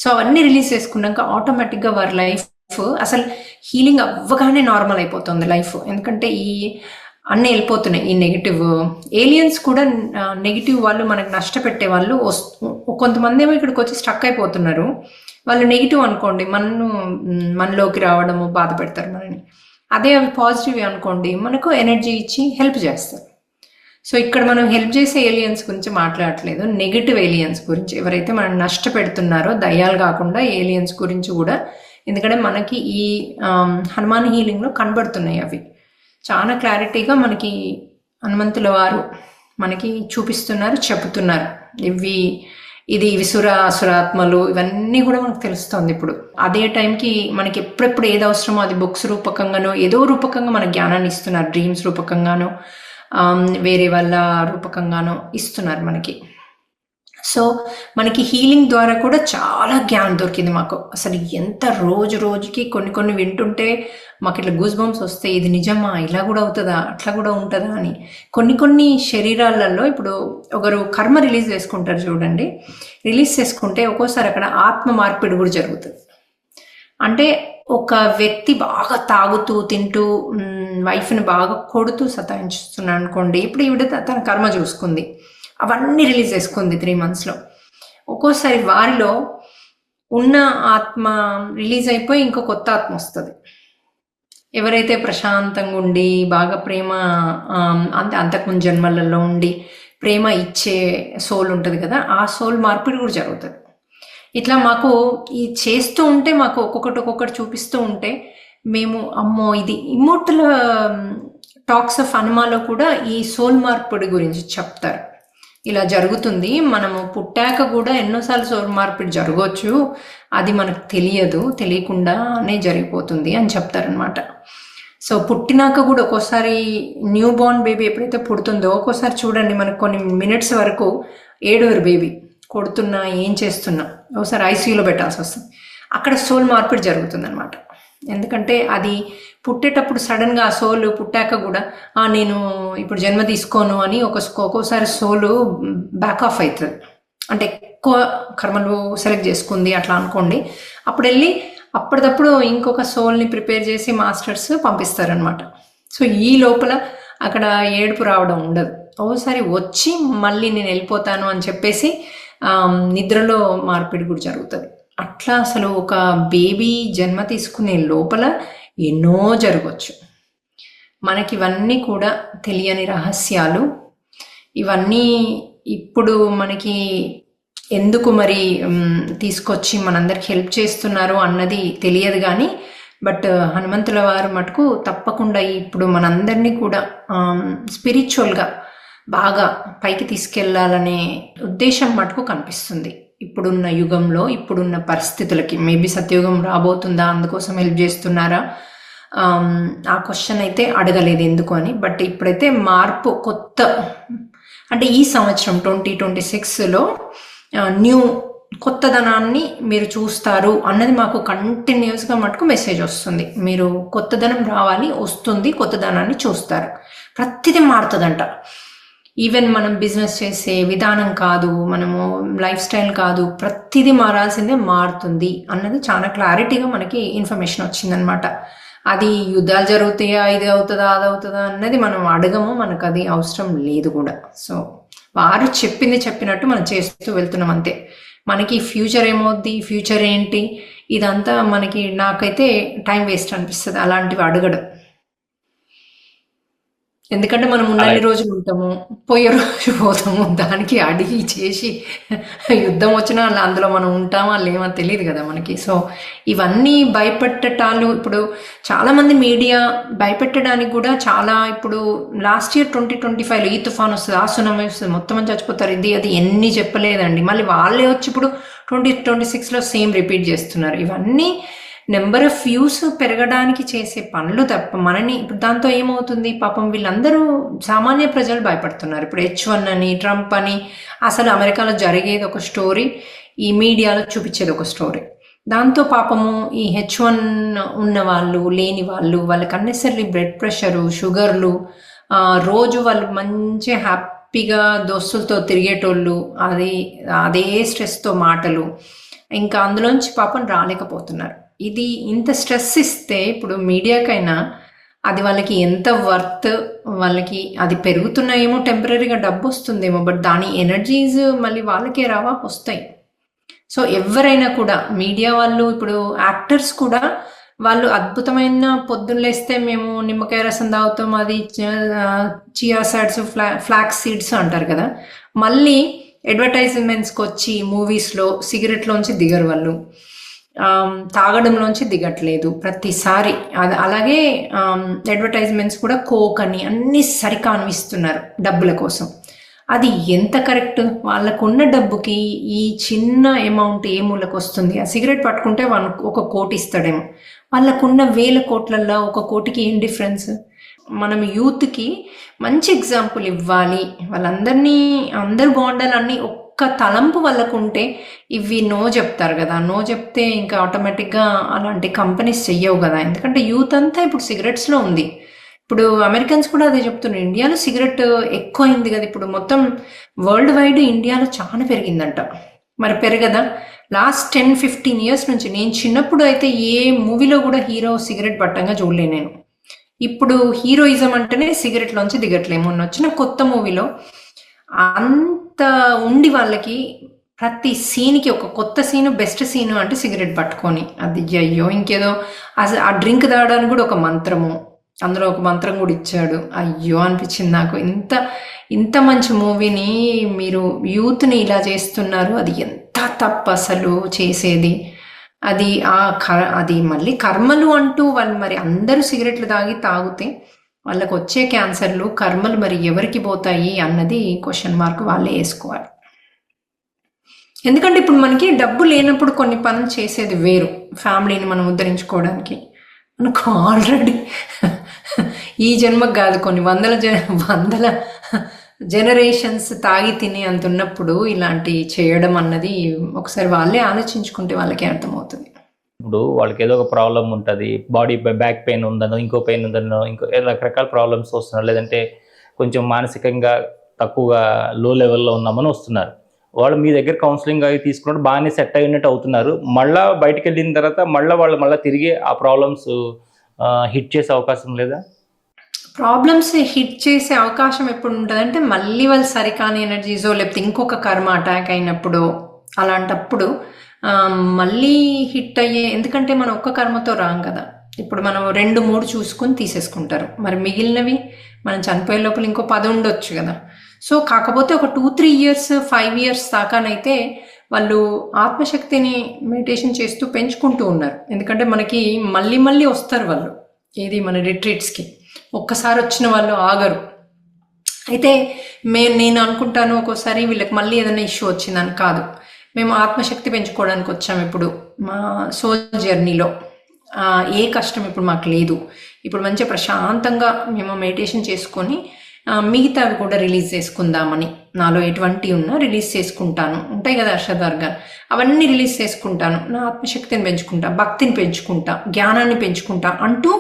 సో అవన్నీ రిలీజ్ చేసుకున్నాక ఆటోమేటిక్గా వారి లైఫ్ అసలు హీలింగ్ అవ్వగానే నార్మల్ అయిపోతుంది లైఫ్. ఎందుకంటే ఈ అన్నీ వెళ్ళిపోతున్నాయి. ఈ నెగిటివ్ ఏలియన్స్ కూడా, నెగిటివ్ వాళ్ళు, మనకు నష్టపెట్టే వాళ్ళు కొంతమంది ఏమో ఇక్కడికి వచ్చి స్ట్రక్ అయిపోతున్నారు. వాళ్ళు నెగిటివ్ అనుకోండి, మనలోకి రావడము, బాధ పెడతారు మనని. అదే అవి పాజిటివ్ అనుకోండి, మనకు ఎనర్జీ ఇచ్చి హెల్ప్ చేస్తారు. సో ఇక్కడ మనం హెల్ప్ చేసే ఏలియన్స్ గురించి మాట్లాడట్లేదు, నెగిటివ్ ఏలియన్స్ గురించి. ఎవరైతే మనం నష్టపెడుతున్నారో, దయ్యాలు కాకుండా ఏలియన్స్ గురించి కూడా. ఎందుకంటే మనకి ఈ హనుమాన్ హీలింగ్లో కనబడుతున్నాయి అవి చాలా క్లారిటీగా. మనకి హనుమంతుల వారు మనకి చూపిస్తున్నారు, చెబుతున్నారు. ఇది అసురాత్మలు ఇవన్నీ కూడా మనకు తెలుస్తుంది ఇప్పుడు. అదే టైంకి మనకి ఎప్పుడెప్పుడు ఏది అవసరమో అది బుక్స్ రూపకంగానో ఏదో రూపకంగా మన జ్ఞానాన్ని ఇస్తున్నారు. డ్రీమ్స్ రూపకంగానో వేరే వాళ్ళ రూపకంగానో ఇస్తున్నారు మనకి. సో మనకి హీలింగ్ ద్వారా కూడా చాలా జ్ఞానం దొరికింది మాకు. అసలు ఎంత రోజుకి కొన్ని వింటుంటే మాకు ఇట్లా గూస్ బంప్స్ వస్తాయి. ఇది నిజమా, ఇలా కూడా అవుతుందా, అట్లా కూడా ఉంటుందా అని. కొన్ని శరీరాలలో ఇప్పుడు ఒకరు కర్మ రిలీజ్ చేసుకుంటారు చూడండి. రిలీజ్ చేసుకుంటే ఒక్కోసారి అక్కడ ఆత్మ మార్పిడి కూడా జరుగుతుంది. అంటే ఒక వ్యక్తి బాగా తాగుతూ తింటూ వైఫ్ని బాగా కొడుతూ సతాయించుస్తున్నాడు అనుకోండి. ఇప్పుడు ఈవిడ తన కర్మ చూసుకుంది, అవన్నీ రిలీజ్ చేసుకుంది 3 monthsలో. ఒక్కోసారి వారిలో ఉన్న ఆత్మ రిలీజ్ అయిపోయి ఇంకో కొత్త ఆత్మ వస్తుంది. ఎవరైతే ప్రశాంతంగా ఉండి బాగా ప్రేమ, అంతకుముందు జన్మలలో ఉండి ప్రేమ ఇచ్చే సోల్ ఉంటుంది కదా, ఆ సోల్ మార్పిడి కూడా జరుగుతుంది. ఇట్లా మాకు ఈ చేస్తూ ఉంటే, మాకు ఒక్కొక్కటి చూపిస్తూ ఉంటే మేము అమ్మో, ఇది ఇమ్మోర్టల్ టాక్స్ ఆఫ్ హనుమాలో కూడా ఈ సోల్ మార్పిడి గురించి చెప్తారు. ఇలా జరుగుతుంది, మనము పుట్టాక కూడా ఎన్నోసార్లు సోల్ మార్పిడి జరగవచ్చు, అది మనకు తెలియకుండానే జరిగిపోతుంది అని చెప్తారనమాట. సో పుట్టినాక కూడా ఒక్కోసారి న్యూ బోర్న్ బేబీ ఎప్పుడైతే పుడుతుందో, ఒక్కోసారి చూడండి మనకు కొన్ని మినిట్స్ వరకు ఏడవరు బేబీ, కొడుతున్నా ఏం చేస్తున్నా, ఒకసారి ఐసీయూలో పెట్టాల్సి వస్తుంది. అక్కడ సోల్ మార్పిడి జరుగుతుంది అనమాట. ఎందుకంటే అది పుట్టేటప్పుడు సడన్గా ఆ సోలు పుట్టాక కూడా నేను ఇప్పుడు జన్మ తీసుకోను అని ఒక్కోసారి సోలు బ్యాక్ ఆఫ్ అవుతుంది. అంటే ఎక్కువ కర్మలు సెలెక్ట్ చేసుకుంది అట్లా అనుకోండి. అప్పుడు వెళ్ళి అప్పటిదప్పుడు ఇంకొక సోల్ని ప్రిపేర్ చేసి మాస్టర్స్ పంపిస్తారనమాట. సో ఈ లోపల అక్కడ ఏడుపు రావడం ఉండదు. ఓసారి వచ్చి మళ్ళీ నేను వెళ్ళిపోతాను అని చెప్పేసి నిద్రలో మార్పిడి కూడా జరుగుతుంది. అట్లా అసలు ఒక బేబీ జన్మ తీసుకునే లోపల ఎన్నో జరగవచ్చు. మనకి ఇవన్నీ కూడా తెలియని రహస్యాలు. ఇవన్నీ ఇప్పుడు మనకి ఎందుకు మరి తీసుకొచ్చి మనందరికి హెల్ప్ చేస్తున్నారు అన్నది తెలియదు కానీ, బట్ హనుమంతుల వారు మటుకు తప్పకుండా ఇప్పుడు మనందరినీ కూడా స్పిరిచువల్గా బాగా పైకి తీసుకెళ్లాలనే ఉద్దేశం మటుకు కనిపిస్తుంది ఇప్పుడున్న యుగంలో, ఇప్పుడున్న పరిస్థితులకి. మేబీ సత్యయుగం రాబోతుందా, అందుకోసం హెల్ప్ చేస్తున్నారా, ఆ క్వశ్చన్ అయితే అడగలేదు ఎందుకు అని. బట్ ఇప్పుడైతే మార్పు, కొత్త అంటే ఈ సంవత్సరం 2026లో కొత్తదనాన్ని మీరు చూస్తారు అన్నది మాకు కంటిన్యూస్గా మటుకు మెసేజ్ వస్తుంది. మీరు కొత్తదనం రావాలి, వస్తుంది, కొత్తదనాన్ని చూస్తారు, ప్రతిదీ మారుతుందంట. ఈవెన్ మనం బిజినెస్ చేసే విధానం కాదు, మనము లైఫ్ స్టైల్ కాదు, ప్రతిదీ మారాల్సిందే, మారుతుంది అన్నది చాలా క్లారిటీగా మనకి ఇన్ఫర్మేషన్ వచ్చిందనమాట. అది యుద్ధాలు జరుగుతాయా, ఇది అవుతుందా, అది అవుతుందా అన్నది మనం అడగము, మనకు అది అవసరం లేదు కూడా. సో వారు చెప్పినట్టు మనం చేస్తూ వెళ్తున్నాం అంతే. మనకి ఫ్యూచర్ ఏమవుద్ది, ఫ్యూచర్ ఏంటి, ఇదంతా మనకి, నాకైతే టైం వేస్ట్ అనిపిస్తుంది అలాంటివి అడగడం. ఎందుకంటే మనం ఉన్నన్ని రోజులు ఉంటాము, పోయే రోజు పోతాము. దానికి అడిగి చేసి యుద్ధం వచ్చినా అందులో మనం ఉంటామా లేమో తెలియదు కదా మనకి. సో ఇవన్నీ భయపెట్టటాలు, ఇప్పుడు చాలామంది మీడియా భయపెట్టడానికి కూడా చాలా, ఇప్పుడు లాస్ట్ ఇయర్ 2025లో ఈ తుఫాన్ వస్తుంది, ఆ సునామీ వస్తుంది, మొత్తం అని చచ్చిపోతారు, ఇది అది ఎన్ని చెప్పలేదండి. మళ్ళీ వాళ్ళే వచ్చి ఇప్పుడు 2026లో సేమ్ రిపీట్ చేస్తున్నారు. ఇవన్నీ నెంబర్ ఆఫ్ వ్యూస్ పెరగడానికి చేసే పనులు తప్ప మనని, ఇప్పుడు దాంతో ఏమవుతుంది, పాపం వీళ్ళందరూ సామాన్య ప్రజలు భయపడుతున్నారు. ఇప్పుడు H1 అని, ట్రంప్ అని, అసలు అమెరికాలో జరిగేది ఒక స్టోరీ, ఈ మీడియాలో చూపించేది ఒక స్టోరీ. దాంతో పాపము ఈ H1 ఉన్న వాళ్ళు, లేని వాళ్ళు, వాళ్ళకి అన్నెసరీ బ్లడ్ ప్రెషరు, షుగర్లు, రోజు వాళ్ళు మంచి హ్యాపీగా దోస్తులతో తిరిగేటోళ్ళు, అదే స్ట్రెస్తో మాటలు, ఇంకా అందులోంచి పాపం రాలేకపోతున్నారు. ఇది ఇంత స్ట్రెస్ ఇస్తే ఇప్పుడు మీడియాకైనా అది వాళ్ళకి ఎంత వర్త్, వాళ్ళకి అది పెరుగుతున్నాయేమో, టెంపరీగా డబ్బు వస్తుందేమో, బట్ దాని ఎనర్జీస్ మళ్ళీ వాళ్ళకే రావా, వస్తాయి. సో ఎవరైనా కూడా మీడియా వాళ్ళు, ఇప్పుడు యాక్టర్స్ కూడా వాళ్ళు అద్భుతమైన పొద్దున్న లేస్తే మేము నిమ్మకాయ రసం తాగుతాం, అది చియా సీడ్స్, ఫ్లాక్స్ సీడ్స్ అంటారు కదా, మళ్ళీ అడ్వర్టైజ్మెంట్స్కి వచ్చి మూవీస్లో సిగరెట్లోంచి దిగరు వాళ్ళు, తాగడంలోంచి దిగట్లేదు ప్రతిసారి. అది అలాగే అడ్వర్టైజ్మెంట్స్ కూడా కోక్ అని అన్ని సరికానిస్తున్నారు డబ్బుల కోసం. అది ఎంత కరెక్ట్? వాళ్ళకున్న డబ్బుకి ఈ చిన్న అమౌంట్ ఏ మూలకు వస్తుంది? ఆ సిగరెట్ పట్టుకుంటే 1 కోటి ఇస్తాడేమో, వాళ్ళకున్న 1000 కోట్లల్లో 1 కోటికి ఏం డిఫరెన్స్? మనం యూత్కి మంచి ఎగ్జాంపుల్ ఇవ్వాలి, వాళ్ళందరినీ అందరు బాగుండాలని ఒక్క తలంపు వాళ్ళకు ఉంటే ఇవి నో చెప్తారు కదా. నో చెప్తే ఇంకా ఆటోమేటిక్గా అలాంటి కంపెనీస్ చెయ్యవు కదా, ఎందుకంటే యూత్ అంతా ఇప్పుడు సిగరెట్స్లో ఉంది. ఇప్పుడు అమెరికన్స్ కూడా అదే చెప్తున్నారు, ఇండియాలో సిగరెట్ ఎక్కువ అయింది కదా, ఇప్పుడు మొత్తం వరల్డ్ వైడ్ ఇండియాలో చాలా పెరిగిందంట. మరి పెరగదా? లాస్ట్ 10-15 ఇయర్స్ నుంచి, నేను చిన్నప్పుడు అయితే ఏ మూవీలో కూడా హీరో సిగరెట్ పట్టంగా చూడలే నేను. ఇప్పుడు హీరోయిజం అంటేనే సిగరెట్లోంచి దిగట్లే. మొన్న వచ్చిన కొత్త మూవీలో అంత ఉండి వాళ్ళకి ప్రతి సీన్కి ఒక కొత్త సీను, బెస్ట్ సీను అంటే సిగరెట్ పట్టుకొని, అది అయ్యో ఇంకేదో అసలు ఆ డ్రింక్ తాగడానికి కూడా ఒక మంత్రము, అందులో ఒక మంత్రం కూడా ఇచ్చాడు. అయ్యో అనిపించింది నాకు, ఇంత మంచి మూవీని మీరు యూత్ని ఇలా చేస్తున్నారు, అది ఎంత తప్పు అసలు చేసేది. అది మళ్ళీ కర్మలు అంటూ వాళ్ళు, మరి అందరూ సిగరెట్లు తాగితే వాళ్ళకు వచ్చే క్యాన్సర్లు, కర్మలు మరి ఎవరికి పోతాయి అన్నది క్వశ్చన్ మార్క్ వాళ్ళే వేసుకోవాలి. ఎందుకంటే ఇప్పుడు మనకి డబ్బు లేనప్పుడు కొన్ని పనులు చేసేది వేరు, ఫ్యామిలీని మనం ఉద్ధరించుకోవడానికి. మనకు ఆల్రెడీ ఈ జన్మకు కాదు, కొన్ని వందల జనరేషన్స్ తాగి తిని అంత ఉన్నప్పుడు ఇలాంటి చేయడం అన్నది ఒకసారి వాళ్ళే ఆలోచించుకుంటే వాళ్ళకే అర్థమవుతుంది. ఇప్పుడు వాళ్ళకి ఏదో ఒక ప్రాబ్లం ఉంటుంది, బాడీ బ్యాక్ పెయిన్ ఉందనో, ఇంకో పెయిన్ ఉందనో, ఇంకో రకరకాల ప్రాబ్లమ్స్ వస్తున్నారు, లేదంటే కొంచెం మానసికంగా తక్కువగా లో లెవెల్లో ఉన్నామని వస్తున్నారు. వాళ్ళు మీ దగ్గర కౌన్సిలింగ్ అవి తీసుకున్నట్టు బాగానే సెట్ అయినట్టు అవుతున్నారు. మళ్ళీ బయటకు వెళ్ళిన తర్వాత వాళ్ళు తిరిగి ఆ ప్రాబ్లమ్స్ హిట్ చేసే అవకాశం లేదా? ప్రాబ్లమ్స్ హిట్ చేసే అవకాశం ఎప్పుడు ఉంటుందంటే మళ్ళీ వాళ్ళు సరికాని ఎనర్జీసో, లేకపోతే ఇంకొక కర్మ అటాక్ అయినప్పుడు, అలాంటప్పుడు మళ్ళీ హిట్ అయ్యే. ఎందుకంటే మనం ఒక్క కర్మతో రాం కదా, ఇప్పుడు మనం 2-3 చూసుకొని తీసేసుకుంటారు, మరి మిగిలినవి మనం చనిపోయే లోపల ఇంకో 10 ఉండొచ్చు కదా. సో కాకపోతే ఒక 2-3 ఇయర్స్ 5 ఇయర్స్ దాకానైతే వాళ్ళు ఆత్మశక్తిని మెడిటేషన్ చేస్తూ పెంచుకుంటూ ఉన్నారు. ఎందుకంటే మనకి మళ్ళీ వస్తారు వాళ్ళు, ఏది మన రిట్రీట్స్కి. ఒక్కసారి వచ్చిన వాళ్ళు ఆగరు. అయితే నేను అనుకుంటాను ఒక్కోసారి వీళ్ళకి మళ్ళీ ఏదైనా ఇష్యూ వచ్చిందని కాదు, మేము ఆత్మశక్తి పెంచుకోవడానికి వచ్చాము ఇప్పుడు మా సోల్ జర్నీలో. ఏ కష్టం ఇప్పుడు మాకు లేదు, ఇప్పుడు మంచిగా ప్రశాంతంగా మేము మెడిటేషన్ చేసుకొని మిగతావి కూడా రిలీజ్ చేసుకుందామని, నాలో ఎటువంటి ఉన్నా రిలీజ్ చేసుకుంటాను, ఉంటాయి కదా అర్షద్వర్గాలు, అవన్నీ రిలీజ్ చేసుకుంటాను, నా ఆత్మశక్తిని పెంచుకుంటా, భక్తిని పెంచుకుంటా, జ్ఞానాన్ని పెంచుకుంటా అంటూ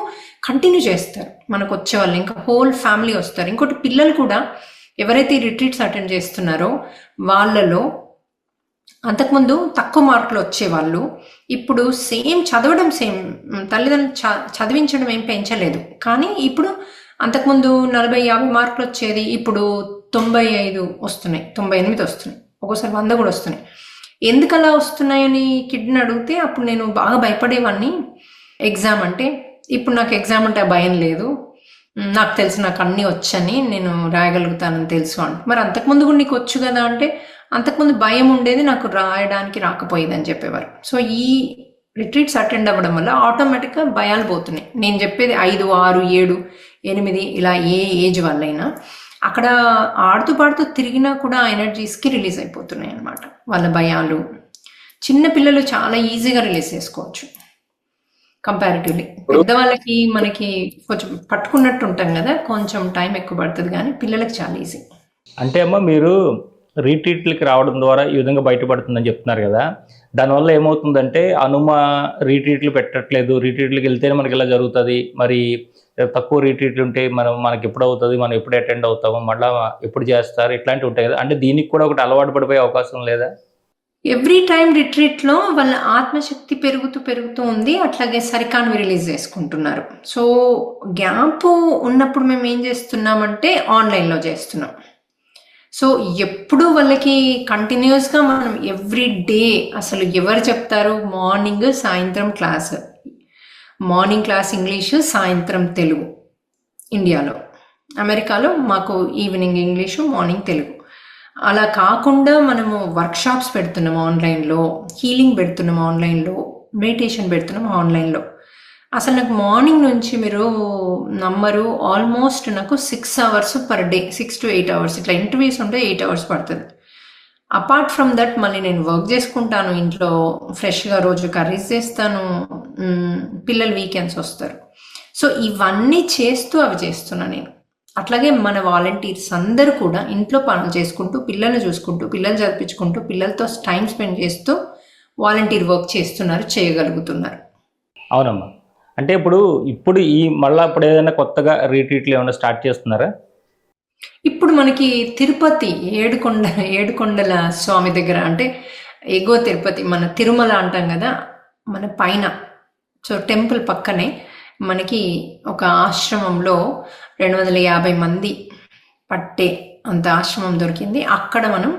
కంటిన్యూ చేస్తారు మనకు వచ్చేవాళ్ళు. ఇంకా హోల్ ఫ్యామిలీ వస్తారు. ఇంకోటి పిల్లలు కూడా ఎవరైతే రిట్రీట్స్ అటెండ్ చేస్తున్నారో వాళ్ళలో అంతకుముందు తక్కువ మార్కులు వచ్చేవాళ్ళు ఇప్పుడు చదవడం సేమ్, తల్లిదండ్రులు చదివించడం ఏం పెంచలేదు, కానీ ఇప్పుడు అంతకుముందు 40-50 మార్కులు వచ్చేది ఇప్పుడు 95 వస్తున్నాయి, 98 వస్తున్నాయి, ఒక్కోసారి 100 కూడా వస్తున్నాయి. ఎందుకు అలా వస్తున్నాయని కిడ్ని అడిగితే అప్పుడు నేను బాగా భయపడేవాడిని ఎగ్జామ్ అంటే. ఇప్పుడు నాకు ఎగ్జామ్ అంటే భయం లేదు, నాకు తెలుసు, నాకు అన్నీ వచ్చని, నేను రాయగలుగుతానని తెలుసు అంటే. మరి అంతకుముందు కూడా నీకు వచ్చు కదా అంటే, అంతకుముందు భయం ఉండేది, నాకు రాయడానికి రాకపోయేదని చెప్పేవారు. సో ఈ రిట్రీట్స్ అటెండ్ అవ్వడం వల్ల ఆటోమేటిక్గా భయాలు పోతున్నాయి. నేను చెప్పేది 5, 6, 7, 8 ఇలా ఏ ఏజ్ వాళ్ళైనా అక్కడ ఆడుతూ పాడుతూ తిరిగినా కూడా ఆ ఎనర్జీస్కి రిలీజ్ అయిపోతున్నాయి అన్నమాట వాళ్ళ భయాలు. చిన్న పిల్లలు చాలా ఈజీగా రిలీజ్ చేసుకోవచ్చు కంపారిటివ్లీ. పెద్దవాళ్ళకి మనకి కొంచెం పట్టుకున్నట్టు ఉంటాం కదా, కొంచెం టైం ఎక్కువ పడుతుంది, కానీ పిల్లలకి చాలా ఈజీ. అంటే అమ్మ మీరు రీట్రీట్లకి రావడం ద్వారా ఈ విధంగా బయటపడుతుందని చెప్తున్నారు కదా, దానివల్ల ఏమవుతుందంటే రీట్రీట్లు పెట్టట్లేదు, రీట్రీట్లకి వెళ్తేనే మనకి ఇలా జరుగుతుంది, మరి తక్కువ రీట్రీట్లు ఉంటే మనకి ఎప్పుడు అవుతుంది, మనం ఎప్పుడు అటెండ్ అవుతాము, మళ్ళీ ఎప్పుడు చేస్తారు, ఇట్లాంటివి ఉంటాయి కదా. అంటే దీనికి కూడా ఒకటి అలవాటు పడిపోయే అవకాశం లేదా? ఎవ్రీ టైం రిట్రీట్లో వాళ్ళ ఆత్మశక్తి పెరుగుతూ పెరుగుతూ ఉంది. అట్లాగే సరికానివి రిలీజ్ చేసుకుంటున్నారు. సో గ్యాప్ ఉన్నప్పుడు మేము ఏం చేస్తున్నామంటే ఆన్లైన్లో చేస్తున్నాం. సో ఎప్పుడు వాళ్ళకి కంటిన్యూస్గా మనం ఎవ్రీ డే అసలు ఎవరు చెప్తారు, మార్నింగ్ సాయంత్రం క్లాస్, మార్నింగ్ క్లాస్ ఇంగ్లీషు, సాయంత్రం తెలుగు. ఇండియాలో, అమెరికాలో మాకు ఈవినింగ్ ఇంగ్లీషు, మార్నింగ్ తెలుగు. అలా కాకుండా మనము వర్క్షాప్స్ పెడుతున్నాం ఆన్లైన్లో, హీలింగ్ పెడుతున్నాం ఆన్లైన్లో, మెడిటేషన్ పెడుతున్నాం ఆన్లైన్లో. అసలు నాకు మార్నింగ్ నుంచి మీరు నమ్మరు, ఆల్మోస్ట్ నాకు 6 hours per day, 6 to 8 hours. ఇట్లా ఇంటర్వ్యూస్ ఉంటే 8 hours పడుతుంది. అపార్ట్ ఫ్రమ్ దట్ మళ్ళీ నేను వర్క్ చేసుకుంటాను ఇంట్లో, ఫ్రెష్గా రోజు కర్రీస్ చేస్తాను, పిల్లలు వీకెండ్స్ వస్తారు. సో ఇవన్నీ చేస్తూ అవి చేస్తున్నా నేను. అట్లాగే మన వాలంటీర్స్ అందరూ కూడా ఇంట్లో పనులు చేసుకుంటూ, పిల్లల్ని చూసుకుంటూ, పిల్లలు చదివించుకుంటూ, పిల్లలతో టైం స్పెండ్ చేస్తూ వాలంటీర్ వర్క్ చేస్తున్నారు, చేయగలుగుతున్నారు. అవునమ్మా. అంటే ఇప్పుడు ఈ మళ్ళీ ఇప్పుడు ఏదైనా కొత్తగా రీట్రీట్లు ఏమైనా స్టార్ట్ చేస్తున్నారా? ఇప్పుడు మనకి తిరుపతి ఏడుకొండల స్వామి దగ్గర, అంటే ఎగువ తిరుపతి, మన తిరుమల అంటాం కదా, మన పైన, సో టెంపుల్ పక్కనే మనకి ఒక ఆశ్రమంలో 250 మంది పట్టే అంత ఆశ్రమం దొరికింది. అక్కడ మనం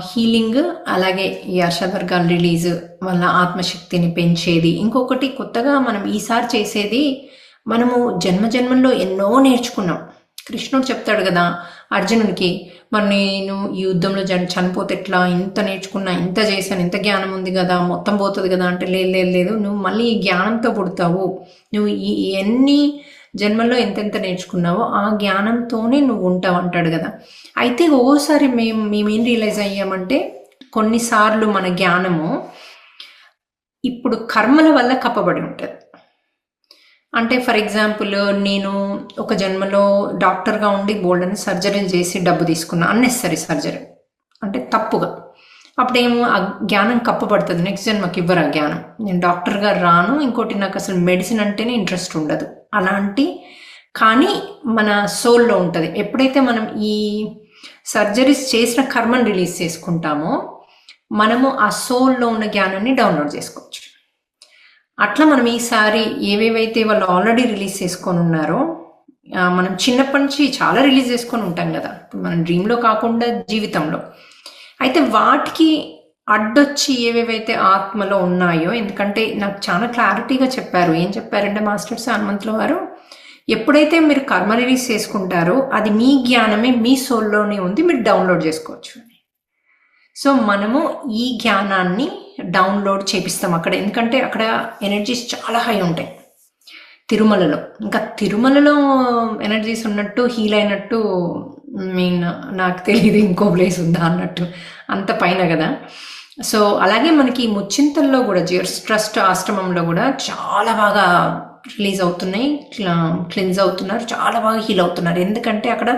హీలింగ్, అలాగే ఈ అర్షవర్గాలు రిలీజ్, వాళ్ళ ఆత్మశక్తిని పెంచేది. ఇంకొకటి కొత్తగా మనం ఈసారి చేసేది, మనము జన్మజన్మల్లో ఎన్నో నేర్చుకున్నాం. కృష్ణుడు చెప్తాడు కదా అర్జునుడికి, మరి నేను ఈ యుద్ధంలో చనిపోతే ఎట్లా, ఇంత నేర్చుకున్నా, ఇంత చేశాను, ఇంత జ్ఞానం ఉంది కదా, మొత్తం పోతుంది కదా అంటే, లేదు, నువ్వు మళ్ళీ ఈ జ్ఞానంతో పుడతావు, నువ్వు ఎన్ని జన్మల్లో ఎంతెంత నేర్చుకున్నావో ఆ జ్ఞానంతోనే నువ్వు ఉంటావు అంటాడు కదా. అయితే ఓసారి మేమేం రియలైజ్ అయ్యామంటే, కొన్నిసార్లు మన జ్ఞానము ఇప్పుడు కర్మల వల్ల కప్పబడి ఉంటుంది. అంటే ఫర్ ఎగ్జాంపుల్, నేను ఒక జన్మలో డాక్టర్గా ఉండి బోల్డని సర్జరీలు చేసి డబ్బు తీసుకున్నా, అన్నెసరీ సర్జరీ, అంటే తప్పుగా. అప్పుడేమో ఆ జ్ఞానం కప్పబడుతుంది, నెక్స్ట్ జన్మకి ఇవ్వరు ఆ జ్ఞానం. నేను డాక్టర్గా రాను, ఇంకోటి నాకు అసలు మెడిసిన్ అంటేనే ఇంట్రెస్ట్ ఉండదు అలాంటి. కానీ మన సోల్లో ఉంటుంది. ఎప్పుడైతే మనం ఈ సర్జరీస్ చేసిన కర్మను రిలీజ్ చేసుకుంటామో, మనము ఆ సోల్లో ఉన్న జ్ఞానాన్ని డౌన్లోడ్ చేసుకోవచ్చు. అట్లా మనం ఈసారి ఏవేవైతే వాళ్ళు ఆల్రెడీ రిలీజ్ చేసుకొని ఉన్నారో, మనం చిన్నప్పటి నుంచి చాలా రిలీజ్ చేసుకొని ఉంటాం కదా, ఇప్పుడు మనం డ్రీమ్లో కాకుండా జీవితంలో, అయితే వాటికి అడ్డొచ్చి ఏవేవైతే ఆత్మలో ఉన్నాయో, ఎందుకంటే నాకు చాలా క్లారిటీగా చెప్పారు. ఏం చెప్పారంటే మాస్టర్స్ హనుమంతుల వారు, ఎప్పుడైతే మీరు కర్మ రిలీజ్ చేసుకుంటారో అది మీ జ్ఞానమే మీ సోల్లోనే ఉంది, మీరు డౌన్లోడ్ చేసుకోవచ్చు. సో మనము ఈ జ్ఞానాన్ని డౌన్లోడ్ చేపిస్తాం అక్కడ, ఎందుకంటే అక్కడ ఎనర్జీస్ చాలా హై ఉంటాయి తిరుమలలో. ఇంకా తిరుమలలో ఎనర్జీస్ ఉన్నట్టు, హీల్ అయినట్టు నాకు తెలియదు ఇంకో ప్లేస్ ఉందా అన్నట్టు, అంత పైన కదా. సో అలాగే మనకి ముచ్చింతల్లో కూడా, జియర్స్ ట్రస్ట్ ఆశ్రమంలో కూడా చాలా బాగా రిలీజ్ అవుతున్నాయి, క్లెన్స్ అవుతున్నారు, చాలా బాగా హీల్ అవుతున్నారు. ఎందుకంటే అక్కడ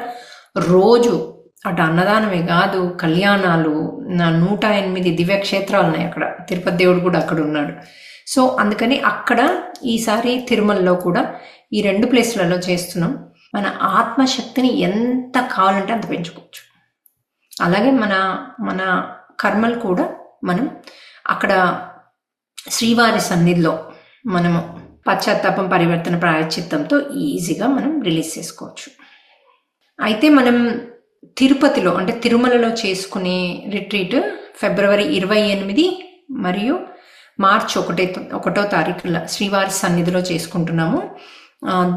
రోజు అటు అన్నదానమే కాదు, కళ్యాణాలు, 108 దివ్యక్షేత్రాలు ఉన్నాయి అక్కడ. తిరుపతి దేవుడు కూడా అక్కడ ఉన్నాడు. సో అందుకని అక్కడ ఈసారి తిరుమలలో కూడా ఈ 2 ప్లేస్లలో చేస్తున్నాం. మన ఆత్మశక్తిని ఎంత కావాలంటే అంత పెంచుకోవచ్చు. అలాగే మన కర్మలు కూడా మనం అక్కడ శ్రీవారి సన్నిధిలో మనము పశ్చాత్తాపం, పరివర్తన, ప్రాయశ్చిత్తంతో ఈజీగా మనం రిలీజ్ చేసుకోవచ్చు. అయితే మనం తిరుపతిలో, అంటే తిరుమలలో చేసుకునే రిట్రీట్ ఫిబ్రవరి 28 మరియు మార్చి 1వ తారీఖుల శ్రీవారి సన్నిధిలో చేసుకుంటున్నాము.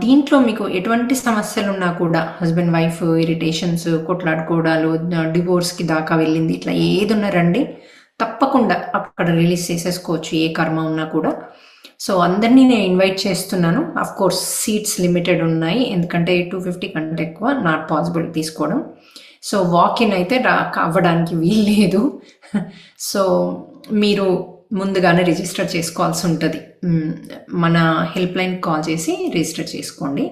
దీంట్లో మీకు ఎటువంటి సమస్యలు ఉన్నా కూడా, హస్బెండ్ వైఫ్ ఇరిటేషన్స్, కొట్లాడుకోవడాలు, డివోర్స్కి దాకా వెళ్ళింది, ఇట్లా ఏది ఉన్నా రండి, తప్పకుండా అక్కడ రిలీజ్ చేసేసుకోవచ్చు, ఏ కర్మ ఉన్నా కూడా. సో అందరినీ నేను ఇన్వైట్ చేస్తున్నాను. అఫ్ కోర్స్ సీట్స్ లిమిటెడ్ ఉన్నాయి, ఎందుకంటే 250 కంటే ఎక్కువ నాట్ పాసిబుల్ తీసుకోవడం. సో వాకిన్ అయితే అవ్వడానికి వీల్లేదు. సో మీరు ముందుగానే రిజిస్టర్ చేసుకోవాల్సి ఉంటుంది. మన హెల్ప్ లైన్ కాల్ చేసి రిజిస్టర్ చేసుకోండి.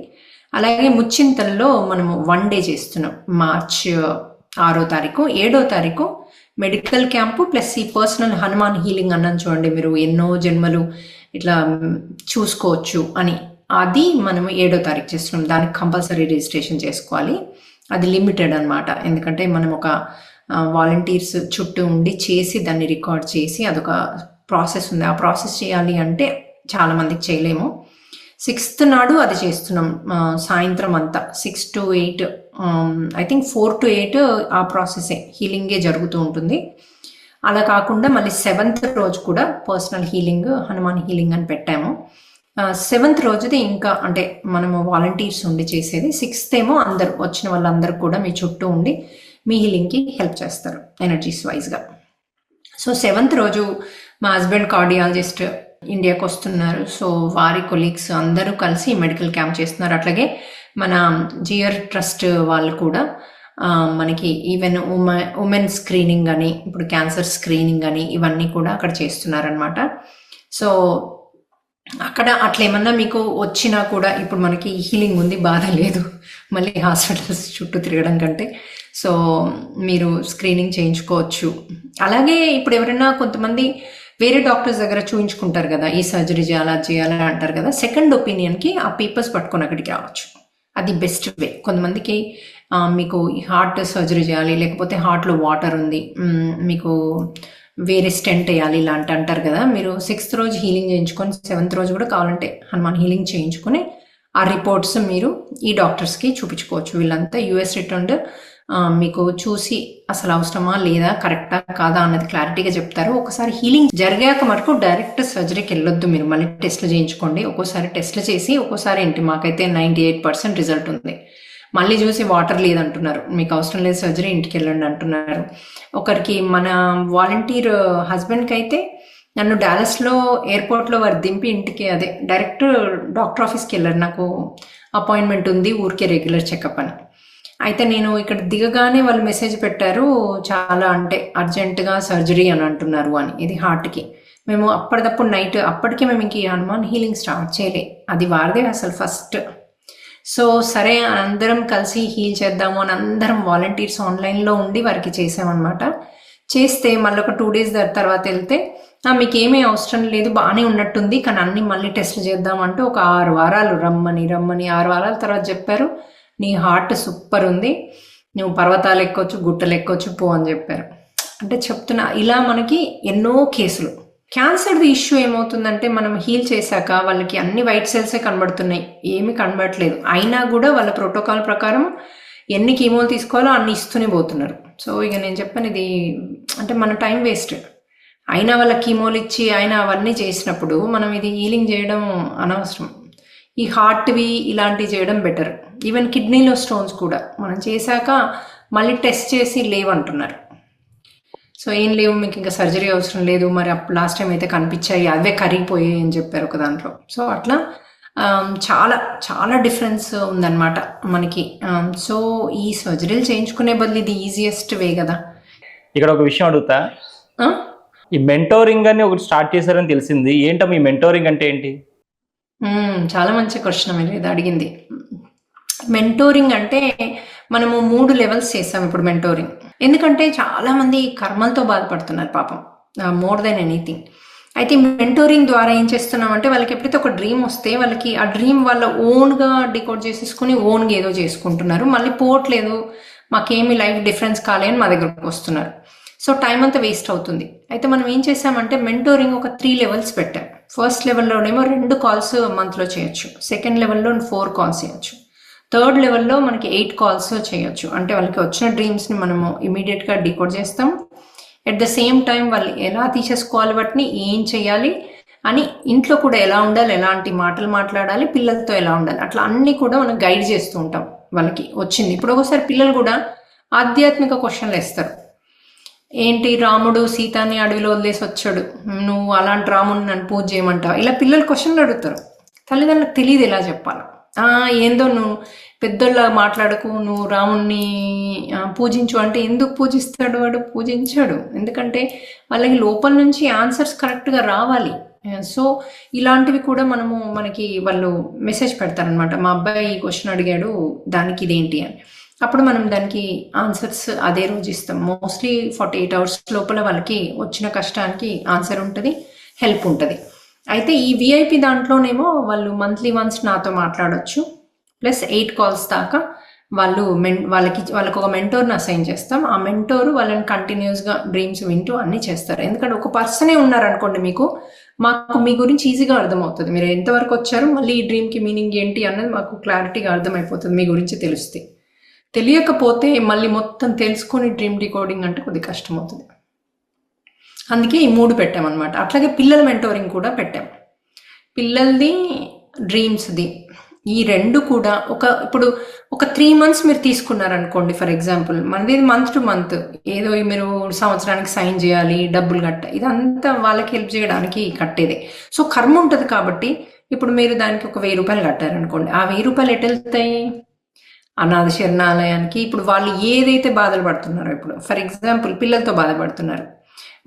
అలాగే ముచ్చింతల్లో మనము 1 day చేస్తున్నాం, మార్చి 6వ తారీఖు, 7వ తారీఖు మెడికల్ క్యాంపు ప్లస్ ఈ పర్సనల్ హనుమాన్ హీలింగ్ అన్నాను చూడండి, మీరు ఎన్నో జన్మలు ఇట్లా చూసుకోవచ్చు అని, అది మనము 7వ తారీఖు చేస్తున్నాం. దానికి కంపల్సరీ రిజిస్ట్రేషన్ చేసుకోవాలి, అది లిమిటెడ్ అనమాట. ఎందుకంటే మనం ఒక వాలంటీర్స్ చుట్టూ ఉండి చేసి దాన్ని రికార్డ్ చేసి అదొక ప్రాసెస్ ఉంది. ఆ ప్రాసెస్ చేయాలి అంటే చాలామందికి చేయలేము. 6th నాడు అది చేస్తున్నాం. సాయంత్రం అంతా 6 to 8, ఐ థింక్ 4 to 8 ఆ ప్రాసెసే, హీలింగే జరుగుతూ ఉంటుంది. అలా కాకుండా మళ్ళీ 7th రోజు కూడా పర్సనల్ హీలింగ్, హనుమాన్ హీలింగ్ అని పెట్టాము. 7th రోజుది ఇంకా అంటే మనము వాలంటీర్స్ ఉండి చేసేది. 6th ఏమో అందరు వచ్చిన వాళ్ళందరూ కూడా మీ చుట్టూ ఉండి మీ హీలింగ్కి హెల్ప్ చేస్తారు ఎనర్జీస్ వైజ్గా. సో 7th రోజు మా హస్బెండ్ కార్డియాలజిస్ట్ ఇండియాకి వస్తున్నారు. సో వారి కొలీగ్స్ అందరూ కలిసి మెడికల్ క్యాంప్ చేస్తున్నారు. అట్లాగే మన జియర్ ట్రస్ట్ వాళ్ళు కూడా మనకి ఈవెన్ ఉమెన్ స్క్రీనింగ్ అని, ఇప్పుడు క్యాన్సర్ స్క్రీనింగ్ అని ఇవన్నీ కూడా అక్కడ చేస్తున్నారనమాట. సో అక్కడ అట్లా ఏమన్నా మీకు వచ్చినా కూడా ఇప్పుడు మనకి హీలింగ్ ఉంది, బాధ లేదు మళ్ళీ హాస్పిటల్స్ చుట్టూ తిరగడం కంటే. సో మీరు స్క్రీనింగ్ చేయించుకోవచ్చు. అలాగే ఇప్పుడు ఎవరైనా కొంతమంది వేరే డాక్టర్స్ దగ్గర చూయించుకుంటారు కదా, ఈ సర్జరీ చేయాలా చేయాలా అంటారు కదా, సెకండ్ ఒపీనియన్కి ఆ పేపర్స్ పట్టుకొని అక్కడికి రావచ్చు. అది బెస్ట్ వే. కొంతమందికి మీకు హార్ట్ సర్జరీ చేయాలి, లేకపోతే హార్ట్లో వాటర్ ఉంది, మీకు వేరే స్టెంట్ వేయాలి ఇలాంటి అంటారు కదా, మీరు 6th రోజు హీలింగ్ చేయించుకొని 7th రోజు కూడా కావాలంటే హనుమాన్ హీలింగ్ చేయించుకొని ఆ రిపోర్ట్స్ మీరు ఈ డాక్టర్స్కి చూపించుకోవచ్చు. వీళ్ళంతా యూఎస్ రిటర్న్డ్, మీకు చూసి అసలు అవసరమా లేదా, కరెక్టా కాదా అన్నది క్లారిటీగా చెప్తారు. ఒకసారి హీలింగ్ జరిగాక మటుకు డైరెక్ట్ సర్జరీకి వెళ్ళొద్దు, మీరు మళ్ళీ టెస్ట్లు చేయించుకోండి. ఒక్కోసారి టెస్ట్లు చేసి ఒక్కోసారి ఏంటి, మాకైతే 98% రిజల్ట్ ఉంది, మళ్ళీ చూసి వాటర్ లేదంటున్నారు, మీకు అవసరం లేదు సర్జరీ, ఇంటికి వెళ్ళండి అంటున్నారు. ఒకరికి మన వాలంటీర్ హస్బెండ్కి అయితే నన్ను డాలస్లో ఎయిర్పోర్ట్లో వారు దింపి ఇంటికి అదే డైరెక్ట్ డాక్టర్ ఆఫీస్కి వెళ్ళారు, నాకు అపాయింట్మెంట్ ఉంది ఊరికే రెగ్యులర్ చెకప్ అని. అయితే నేను ఇక్కడ దిగగానే వాళ్ళు మెసేజ్ పెట్టారు, చాలా అంటే అర్జెంటుగా సర్జరీ అని అంటున్నారు అని, ఇది హార్ట్కి. మేము అప్పటిదప్పుడు నైట్, అప్పటికే మేము ఇంక హనుమాన్ హీలింగ్ స్టార్ట్ చేయలే, అది వారిదే అసలు ఫస్ట్. సో సరే అందరం కలిసి హీల్ చేద్దాము అని అందరం వాలంటీర్స్ ఆన్లైన్లో ఉండి వారికి చేసామన్నమాట. చేస్తే మళ్ళీ ఒక 2 days తర్వాత వెళ్తే మీకు ఏమీ అవసరం లేదు, బాగానే ఉన్నట్టుంది, కానీ అన్ని మళ్ళీ టెస్ట్లు చేద్దామంటూ ఒక 6 వారాలు రమ్మని 6 వారాల తర్వాత చెప్పారు, నీ హార్ట్ సూపర్ ఉంది, నువ్వు పర్వతాలు ఎక్కొచ్చు, గుట్టలు ఎక్కొచ్చు, పో అని చెప్పారు. అంటే చెప్తున్నా, ఇలా మనకి ఎన్నో కేసులు. క్యాన్సర్ది ఇష్యూ ఏమవుతుందంటే మనం హీల్ చేశాక వాళ్ళకి అన్ని వైట్ సెల్సే కనబడుతున్నాయి, ఏమీ కనబడట్లేదు, అయినా కూడా వాళ్ళ ప్రోటోకాల్ ప్రకారం ఎన్ని కీమోలు తీసుకోవాలో అన్ని ఇస్తూనే పోతున్నారు. సో ఇక నేను చెప్పాను, ఇది అంటే మన టైం వేస్ట్. అయినా వాళ్ళ కీమోలు ఇచ్చి అయినా అవన్నీ చేసినప్పుడు మనం ఇది హీలింగ్ చేయడం అనవసరం. ఈ హార్ట్వి ఇలాంటివి చేయడం బెటర్. ఈవెన్ కిడ్నీలో స్టోన్స్ కూడా మనం చేశాక మళ్ళీ టెస్ట్ చేసి లేవంటున్నారు. సో ఏం లేవు, మీకు ఇంకా సర్జరీ అవసరం లేదు, మరి లాస్ట్ టైం అయితే కనిపించాయి, అవే కరిగిపోయాయి అని చెప్పారు ఒక దాంట్లో. సో అట్లా చాలా చాలా డిఫరెన్స్ ఉందన్నమాట మనకి. సో ఈ సర్జరీలు చేయించుకునే బదులు ఇది ఈజియెస్ట్ వే కదా. ఇక్కడ ఒక విషయం అడుగుతా, ఈ మెంటోరింగ్ అని ఒకటి స్టార్ట్ చేశారని తెలిసింది, ఏంటో మీ మెంటోరింగ్ అంటే ఏంటి? చాలా మంచి క్వశ్చన్ మీరు ఇది అడిగింది. మెంటోరింగ్ అంటే మనము 3 లెవెల్స్ చేస్తాం ఇప్పుడు మెంటోరింగ్. ఎందుకంటే చాలా మంది కర్మలతో బాధపడుతున్నారు పాపం, మోర్ దెన్ ఎనీథింగ్. అయితే మెంటోరింగ్ ద్వారా ఏం చేస్తున్నామంటే వాళ్ళకి ఎప్పుడైతే ఒక డ్రీమ్ వస్తే వాళ్ళకి ఆ డ్రీమ్ వాళ్ళ ఓన్గా డికోడ్ చేసేసుకుని ఓన్గా ఏదో చేసుకుంటున్నారు, మళ్ళీ పోవట్లేదు, మాకేమీ లైఫ్ డిఫరెన్స్ కాలేని మా దగ్గరకు వస్తున్నారు. సో టైం అంతా వేస్ట్ అవుతుంది. అయితే మనం ఏం చేసామంటే మెంటోరింగ్ ఒక 3 లెవెల్స్ పెట్టాం. ఫస్ట్ లెవెల్లోనేమో 2 calls మంత్లో చేయొచ్చు, సెకండ్ లెవెల్లో 4 calls చేయొచ్చు, థర్డ్ లెవెల్లో మనకి 8 calls చేయొచ్చు. అంటే వాళ్ళకి వచ్చిన డ్రీమ్స్ని మనము ఇమీడియట్గా డికోడ్ చేస్తాం. ఎట్ ద సేమ్ టైం వాళ్ళు ఎలా తీసేసుకోవాలి, వాటిని ఏం చేయాలి అని, ఇంట్లో కూడా ఎలా ఉండాలి, ఎలాంటి మాటలు మాట్లాడాలి, పిల్లలతో ఎలా ఉండాలి, అట్లా అన్నీ కూడా మనం గైడ్ చేస్తూ ఉంటాం వాళ్ళకి వచ్చింది. ఇప్పుడు ఒకసారి పిల్లలు కూడా ఆధ్యాత్మిక క్వశ్చన్లు వేస్తారు, ఏంటి రాముడు సీతాని అడవిలో వదిలేసి వచ్చాడు, నువ్వు అలాంటి రాముడిని నన్ను పూజ చేయమంటావు, ఇలా పిల్లలు క్వశ్చన్లు అడుగుతారు. తల్లిదండ్రులకు తెలియదు ఎలా చెప్పాలి. ఏందో నువ్వు పెద్దోళ్ళ మాట్లాడకు, నువ్వు రాముణ్ణి పూజించు అంటే ఎందుకు పూజిస్తాడు వాడు? పూజించాడు, ఎందుకంటే వాళ్ళకి లోపల నుంచి ఆన్సర్స్ కరెక్ట్గా రావాలి. సో ఇలాంటివి కూడా మనకి వాళ్ళు మెసేజ్ పెడతారనమాట, మా అబ్బాయి ఈ క్వశ్చన్ అడిగాడు దానికి ఇదేంటి అని. అప్పుడు మనం దానికి ఆన్సర్స్ అదే రోజు ఇస్తాం. మోస్ట్లీ 48 hours లోపల వాళ్ళకి వచ్చిన కష్టానికి ఆన్సర్ ఉంటుంది, హెల్ప్ ఉంటుంది. అయితే ఈ విఐపి దాంట్లోనేమో వాళ్ళు మంత్లీ వన్స్ నాతో మాట్లాడొచ్చు, ప్లస్ 8 calls దాకా వాళ్ళకి ఒక మెంటోర్ని అసైన్ చేస్తాం. ఆ మెంటోర్ వాళ్ళని కంటిన్యూస్గా డ్రీమ్స్ వింటూ అన్నీ చేస్తారు. ఎందుకంటే ఒక పర్సనే ఉన్నారనుకోండి, మాకు మీ గురించి ఈజీగా అర్థమవుతుంది. మీరు ఎంతవరకు వచ్చారు, మళ్ళీ ఈ డ్రీమ్కి మీనింగ్ ఏంటి అన్నది మాకు క్లారిటీగా అర్థమైపోతుంది. మీ గురించి తెలిస్తే, తెలియకపోతే మళ్ళీ మొత్తం తెలుసుకొని డ్రీమ్ డికోడింగ్ అంటే కొద్దిగా కష్టం అవుతుంది. అందుకే ఈ 3 పెట్టామన్నమాట. అట్లాగే పిల్లల మెంటోరింగ్ కూడా పెట్టాం. పిల్లలది, డ్రీమ్స్ది, ఈ 2 కూడా ఇప్పుడు ఒక 3 months మీరు తీసుకున్నారనుకోండి. ఫర్ ఎగ్జాంపుల్, మనది మంత్ టు మంత్, ఏదో మీరు సంవత్సరానికి సైన్ చేయాలి, డబ్బులు ఇదంతా వాళ్ళకి హెల్ప్ చేయడానికి కట్టేదే. సో కర్మ ఉంటుంది కాబట్టి ఇప్పుడు మీరు దానికి ఒక 1000 రూపాయలు కట్టారనుకోండి. ఆ 1000 రూపాయలు ఎటు వెళ్తాయి? అనాథ శరణాలయానికి. ఇప్పుడు వాళ్ళు ఏదైతే బాధలు పడుతున్నారో, ఇప్పుడు ఫర్ ఎగ్జాంపుల్ పిల్లలతో బాధపడుతున్నారు,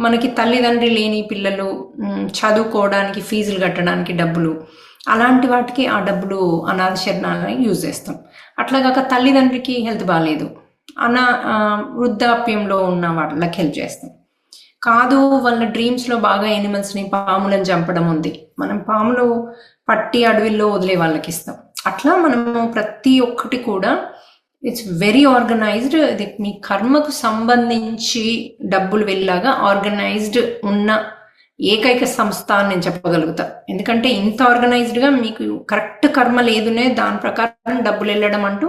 మనకి తల్లిదండ్రి లేని పిల్లలు చదువుకోవడానికి, ఫీజులు కట్టడానికి డబ్బులు, అలాంటి వాటికి ఆ డబ్బులు అనాథ శరణాలయం యూజ్ చేస్తాం. అట్లాగాక తల్లిదండ్రికి హెల్త్ బాగాలేదు, వృద్ధాప్యంలో ఉన్న వాళ్ళకి హెల్ప్ చేస్తాం. కాదు, వాళ్ళ డ్రీమ్స్లో బాగా ఎనిమల్స్ని, పాములను చంపడం ఉంది, మనం పాములు పట్టి అడవిలో వదిలే వాళ్ళకి ఇస్తాం. అట్లా మనము ప్రతి ఒక్కటి కూడా ఇట్స్ వెరీ ఆర్గనైజ్డ్. ఇది మీ కర్మకు సంబంధించి డబ్బులు వెళ్ళాగా ఆర్గనైజ్డ్ ఉన్న ఏకైక సంస్థ అని నేను చెప్పగలుగుతా. ఎందుకంటే ఇంత ఆర్గనైజ్డ్గా మీకు కరెక్ట్ కర్మ లేదునే దాని ప్రకారం డబ్బులు వెళ్ళడం అంటూ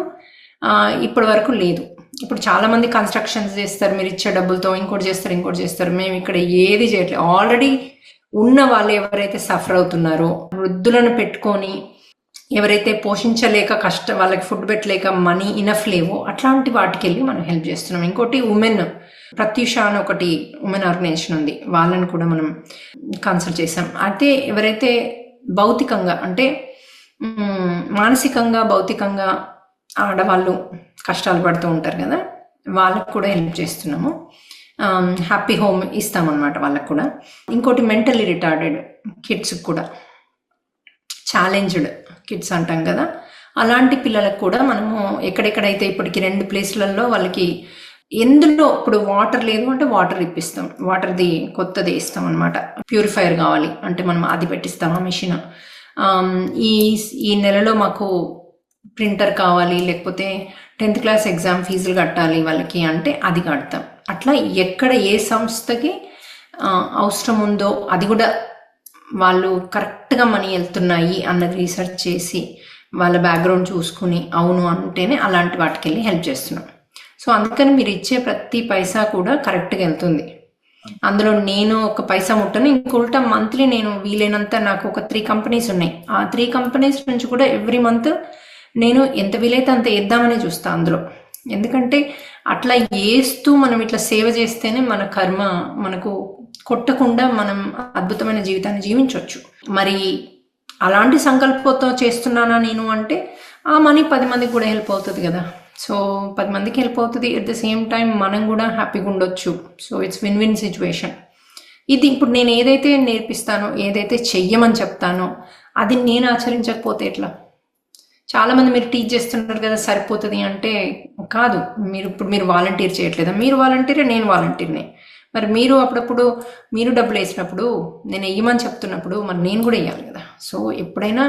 ఇప్పటి వరకు లేదు. ఇప్పుడు చాలా మంది కన్స్ట్రక్షన్స్ చేస్తారు, మీరు ఇచ్చే డబ్బులతో ఇంకోటి చేస్తారు. మేము ఇక్కడ ఏది చేయట్లేదు. ఆల్రెడీ ఉన్న వాళ్ళు ఎవరైతే సఫర్ అవుతున్నారో, వృద్ధులను పెట్టుకొని ఎవరైతే పోషించలేక వాళ్ళకి ఫుడ్ పెట్టలేక మనీ ఇనఫ్ లేవో, అట్లాంటి వాటికి వెళ్ళి మనం హెల్ప్ చేస్తున్నాం. ఇంకోటి ఉమెన్, ప్రత్యూష అని ఒకటి ఉమెన్ ఆర్గనైజేషన్ ఉంది, వాళ్ళని కూడా మనం కన్సల్ట్ చేసాం. అయితే ఎవరైతే భౌతికంగా అంటే మానసికంగా, భౌతికంగా ఆడవాళ్ళు కష్టాలు పడుతూ ఉంటారు కదా, వాళ్ళకు కూడా హెల్ప్ చేస్తున్నాము. హ్యాపీ హోమ్ ఇస్తామన్నమాట వాళ్ళకు కూడా. ఇంకోటి మెంటల్లీ రిటార్డెడ్ కిడ్స్కి కూడా, ఛాలెంజ్డ్ కిడ్స్ అంటాం కదా, అలాంటి పిల్లలకు కూడా మనము ఎక్కడెక్కడైతే ఇప్పటికి 2 ప్లేస్లలో వాళ్ళకి ఎందులో ఇప్పుడు వాటర్ లేదు అంటే వాటర్ ఇప్పిస్తాం, వాటర్ది కొత్తది ఇస్తాం అనమాట. ప్యూరిఫైయర్ కావాలి అంటే మనం అది పెట్టిస్తాం ఆ మిషన్. ఈ నెలలో మాకు ప్రింటర్ కావాలి, లేకపోతే 10th క్లాస్ ఎగ్జామ్ ఫీజులు కట్టాలి వాళ్ళకి అంటే అది కడతాం. అట్లా ఎక్కడ ఏ సంస్థకి అవసరం ఉందో అది కూడా వాళ్ళు కరెక్ట్గా మనీ వెళ్తున్నాయి అన్నది రీసెర్చ్ చేసి వాళ్ళ బ్యాక్గ్రౌండ్ చూసుకుని అవును అంటేనే అలాంటి వాటికి వెళ్ళి హెల్ప్ చేస్తున్నాం. సో అందుకని మీరు ఇచ్చే ప్రతి పైసా కూడా కరెక్ట్గా వెళ్తుంది. అందులో నేను ఒక పైసా ముట్టను. ఇంకొల్టా మంత్లీ నేను వీలైనంత, నాకు ఒక 3 కంపెనీస్ ఉన్నాయి, ఆ 3 కంపెనీస్ నుంచి కూడా ఎవ్రీ మంత్ నేను ఎంత వీలైతే అంత వేద్దామని చూస్తా అందులో. ఎందుకంటే అట్లా వేస్తూ మనం ఇట్లా సేవ చేస్తేనే మన కర్మ మనకు కొట్టకుండా మనం అద్భుతమైన జీవితాన్ని జీవించవచ్చు. మరి అలాంటి సంకల్పంతో చేస్తున్నానా నేను అంటే ఆ మనీ 10 మందికి కూడా హెల్ప్ అవుతుంది కదా. సో 10 మందికి హెల్ప్ అవుతుంది, ఎట్ ద సేమ్ టైం మనం కూడా హ్యాపీగా ఉండొచ్చు. So it's win win situation. ఇది ఇప్పుడు నేను ఏదైతే నేర్పిస్తానో, ఏదైతే చెయ్యమని చెప్తానో అది నేను ఆచరించకపోతే ఎట్లా? చాలామంది మీరు టీచ్ చేస్తున్నారు కదా సరిపోతుంది అంటే కాదు. మీరు వాలంటీర్ చేయట్లేదా? మీరు వాలంటీరే, నేను వాలంటీర్నే. మరి మీరు అప్పుడప్పుడు మీరు డబ్బులు వేసినప్పుడు, నేను వెయ్యమని చెప్తున్నప్పుడు మరి నేను కూడా వేయాలి కదా. సో ఎప్పుడైనా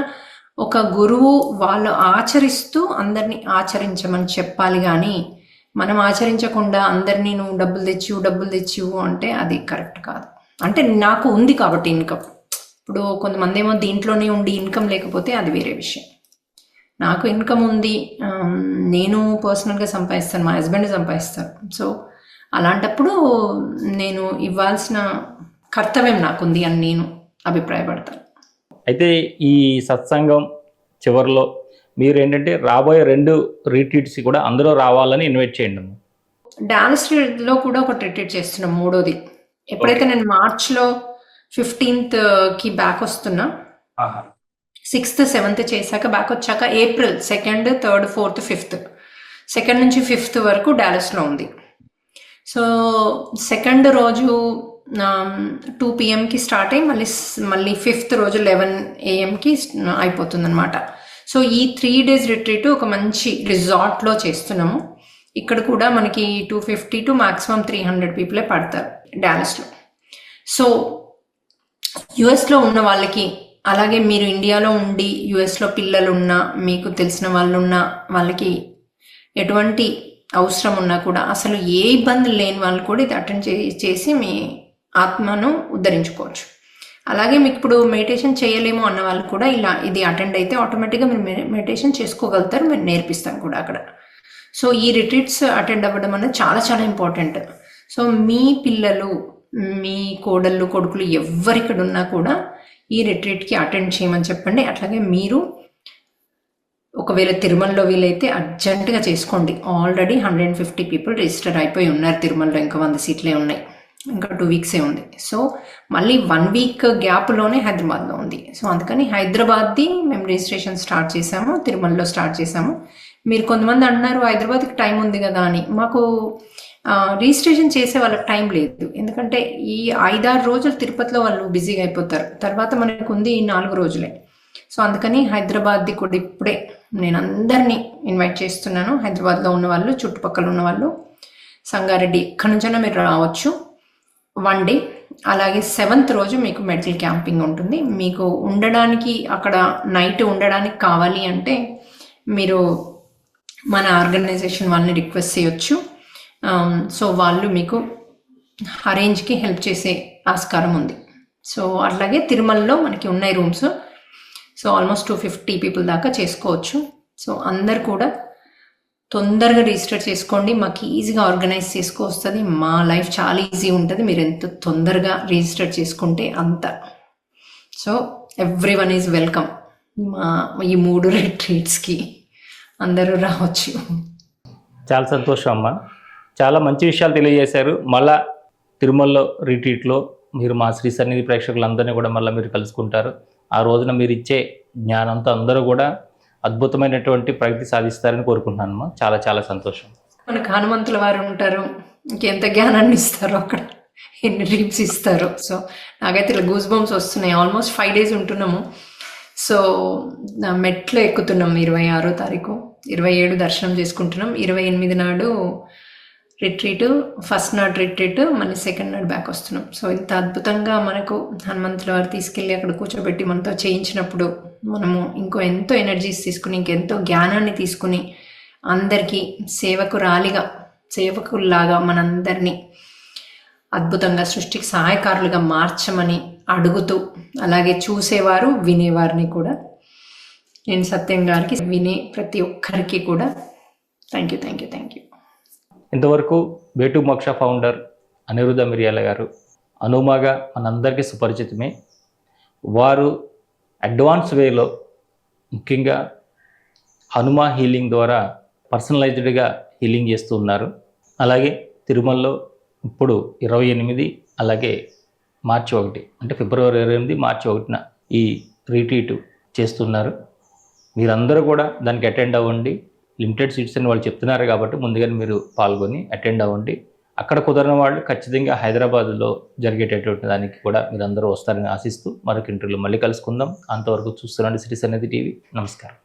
ఒక గురువు వాళ్ళు ఆచరిస్తూ అందరినీ ఆచరించమని చెప్పాలి, కానీ మనం ఆచరించకుండా అందరినీ నువ్వు డబ్బులు తెచ్చివు అంటే అది కరెక్ట్ కాదు. అంటే నాకు ఉంది కాబట్టి ఇన్కమ్. ఇప్పుడు కొంతమంది ఏమో దీంట్లోనే ఉండి ఇన్కమ్ లేకపోతే అది వేరే విషయం. నాకు ఇన్కమ్ ఉంది, నేను పర్సనల్గా సంపాదిస్తాను, మా హస్బెండ్ సంపాదిస్తాను. సో అలాంటప్పుడు నేను ఇవ్వాల్సిన కర్తవ్యం నాకుంది అని నేను అభిప్రాయపడతాను. అయితే ఈ సత్సంగం చివరిలో మీరు ఏంటంటే రాబోయే 2 రిట్రీట్స్ కూడా అందరూ రావాలని ఇన్వైట్ చేయండి. డాలస్లో కూడా ఒక రిట్రీట్ చేస్తున్నాం, 3వది. ఎప్పుడైతే నేను మార్చ్లో 15th బ్యాక్ వస్తున్నా, 6th 7th చేశాక బ్యాక్ వచ్చాక April 2nd 3rd 4th 5th 2nd నుంచి 5th వరకు డాలస్లో ఉంది. సో 2nd రోజు 2 PM స్టార్ట్ అయ్యి మళ్ళీ 5th రోజు 11 AM అయిపోతుంది అనమాట. సో ఈ 3 days రిట్రీట్ ఒక మంచి రిసార్ట్లో చేస్తున్నాము. ఇక్కడ కూడా మనకి 250 to maximum 300 పీపులే పడతారు డాలస్లో. సో యుఎస్లో ఉన్న వాళ్ళకి, అలాగే మీరు ఇండియాలో ఉండి యుఎస్లో పిల్లలు ఉన్నా, మీకు తెలిసిన వాళ్ళు ఉన్న వాళ్ళకి ఎటువంటి అవసరం ఉన్నా కూడా, అసలు ఏ ఇబ్బందులు లేని వాళ్ళు కూడా ఇది అటెండ్ చేసి మీ ఆత్మను ఉద్ధరించుకోవచ్చు. అలాగే మీకు ఇప్పుడు మెడిటేషన్ చేయలేము అన్న వాళ్ళు కూడా ఇలా ఇది అటెండ్ అయితే ఆటోమేటిక్గా మీరు మెడిటేషన్ చేసుకోగలుగుతారు. మేము నేర్పిస్తాం కూడా అక్కడ. సో ఈ రిట్రీట్స్ అటెండ్ అవ్వడం అనేది చాలా చాలా ఇంపార్టెంట్. సో మీ పిల్లలు, మీ కోడళ్ళు, కొడుకులు ఎవరిక్కడ ఉన్నా కూడా ఈ రిట్రీట్కి అటెండ్ చేయమని చెప్పండి. అట్లాగే మీరు ఒకవేళ తిరుమలలో వీలైతే అర్జెంటుగా చేసుకోండి. ఆల్రెడీ 150 పీపుల్ రిజిస్టర్ అయిపోయి ఉన్నారు తిరుమలలో. ఇంకా 100 సీట్లే ఉన్నాయి. ఇంకా 2 వీక్సే ఉంది. సో మళ్ళీ 1 వీక్ గ్యాప్లోనే హైదరాబాద్లో ఉంది. సో అందుకని హైదరాబాద్ది మేము రిజిస్ట్రేషన్ స్టార్ట్ చేసాము, తిరుమలలో స్టార్ట్ చేసాము. మీరు కొంతమంది అన్నారు హైదరాబాద్కి టైం ఉంది కదా అని. మాకు రిజిస్ట్రేషన్ చేసే వాళ్ళకి టైం లేదు. ఎందుకంటే ఈ 5-6 రోజులు తిరుపతిలో వాళ్ళు బిజీగా అయిపోతారు. తర్వాత మనకు ఉంది 4 రోజులే. సో అందుకని హైదరాబాద్ది కూడా ఇప్పుడే నేను అందరినీ ఇన్వైట్ చేస్తున్నాను. హైదరాబాద్లో ఉన్న వాళ్ళు, చుట్టుపక్కల ఉన్న వాళ్ళు, సంగారెడ్డి ఎక్కడి నుంచైనా మీరు రావచ్చు 1 డే. అలాగే 7th రోజు మీకు మెడికల్ క్యాంపింగ్ ఉంటుంది. మీకు ఉండడానికి అక్కడ నైట్ ఉండడానికి కావాలి అంటే మీరు మన ఆర్గనైజేషన్ వాళ్ళని రిక్వెస్ట్ చేయొచ్చు. సో వాళ్ళు మీకు అరేంజ్కి హెల్ప్ చేసే ఆస్కారం ఉంది. సో అట్లాగే తిరుమలలో మనకి ఉన్నాయి రూమ్స్. సో ఆల్మోస్ట్ 250 పీపుల్ దాకా చేసుకోవచ్చు. సో అందరు కూడా తొందరగా రిజిస్టర్ చేసుకోండి. మాకు ఈజీగా ఆర్గనైజ్ చేసుకోవస్తుంది. మా లైఫ్ చాలా ఈజీ ఉంటుంది. మీరు ఎంత తొందరగా రిజిస్టర్ చేసుకుంటే అంత. So everyone is welcome. మా ఈ 3 రిట్రీట్స్కి అందరూ రావచ్చు. చాలా సంతోషం అమ్మ, చాలా మంచి విషయాలు తెలియజేశారు. మళ్ళా తిరుమలలో రిట్రీట్లో మీరు మా శ్రీ సన్నిధి ప్రేక్షకులందరినీ కూడా మళ్ళీ మీరు కలుసుకుంటారు. ఆ రోజున మీరు ఇచ్చే జ్ఞానంతో అందరూ కూడా అద్భుతమైనటువంటి ప్రగతి సాధిస్తారని కోరుకుంటున్నానమ్మా. చాలా చాలా సంతోషం. మనకు హనుమంతుల వారు ఉంటారు. ఇంకెంత జ్ఞానాన్ని ఇస్తారో అక్కడ, ఎన్ని డ్రీమ్స్ ఇస్తారో. సో నాకైతే ఇలా గూస్ బంప్స్ వస్తున్నాయి. ఆల్మోస్ట్ 5 days ఉంటున్నాము. సో మెట్లు ఎక్కుతున్నాం. 26వ తారీఖు, 27 దర్శనం చేసుకుంటున్నాం. 28 నాడు రిట్రీట్, ఫస్ట్ నాడు రిట్రీట్, మళ్ళీ సెకండ్ నాడు బ్యాక్ వస్తున్నాం. సో ఇంత అద్భుతంగా మనకు హనుమంతుల వారు తీసుకెళ్ళి అక్కడ కూర్చోబెట్టి మనతో చేయించినప్పుడు మనము ఇంకో ఎంతో ఎనర్జీస్ తీసుకుని, ఇంకెంతో జ్ఞానాన్ని తీసుకుని అందరికీ సేవకుల్లాగా మనందరినీ అద్భుతంగా సృష్టికి సహాయకారులుగా మార్చమని అడుగుతూ, అలాగే చూసేవారు వినేవారిని కూడా నేను సత్యం గారికి, వినే ప్రతి ఒక్కరికి కూడా థ్యాంక్ యూ. ఇంతవరకు వేటు మోక్ష ఫౌండర్ అనిరుద్ధ మిర్యాల గారు అనుమాగా మనందరికీ సుపరిచితమే. వారు అడ్వాన్స్ వేలో ముఖ్యంగా హనుమా హీలింగ్ ద్వారా పర్సనలైజ్డ్గా హీలింగ్ చేస్తూ ఉన్నారు. అలాగే తిరుమలలో ఇప్పుడు 28, అలాగే మార్చి 1, అంటే ఫిబ్రవరి 28, మార్చి 1 ఈ రిట్రీట్ చేస్తున్నారు. మీరందరూ కూడా దానికి అటెండ్ అవ్వండి. లిమిటెడ్ సీట్స్ అని వాళ్ళు చెప్తున్నారు కాబట్టి ముందుగానే మీరు పాల్గొని అటెండ్ అవ్వండి. అక్కడ కుదరని వాళ్ళు ఖచ్చితంగా హైదరాబాద్లో జరిగేటటువంటి దానికి కూడా మీరందరూ వస్తారని ఆశిస్తూ మరొక ఇంటర్వ్యూలో మళ్ళీ కలుసుకుందాం. అంతవరకు చూస్తున్నాండి శ్రీ సన్నిధి టీవీ. నమస్కారం.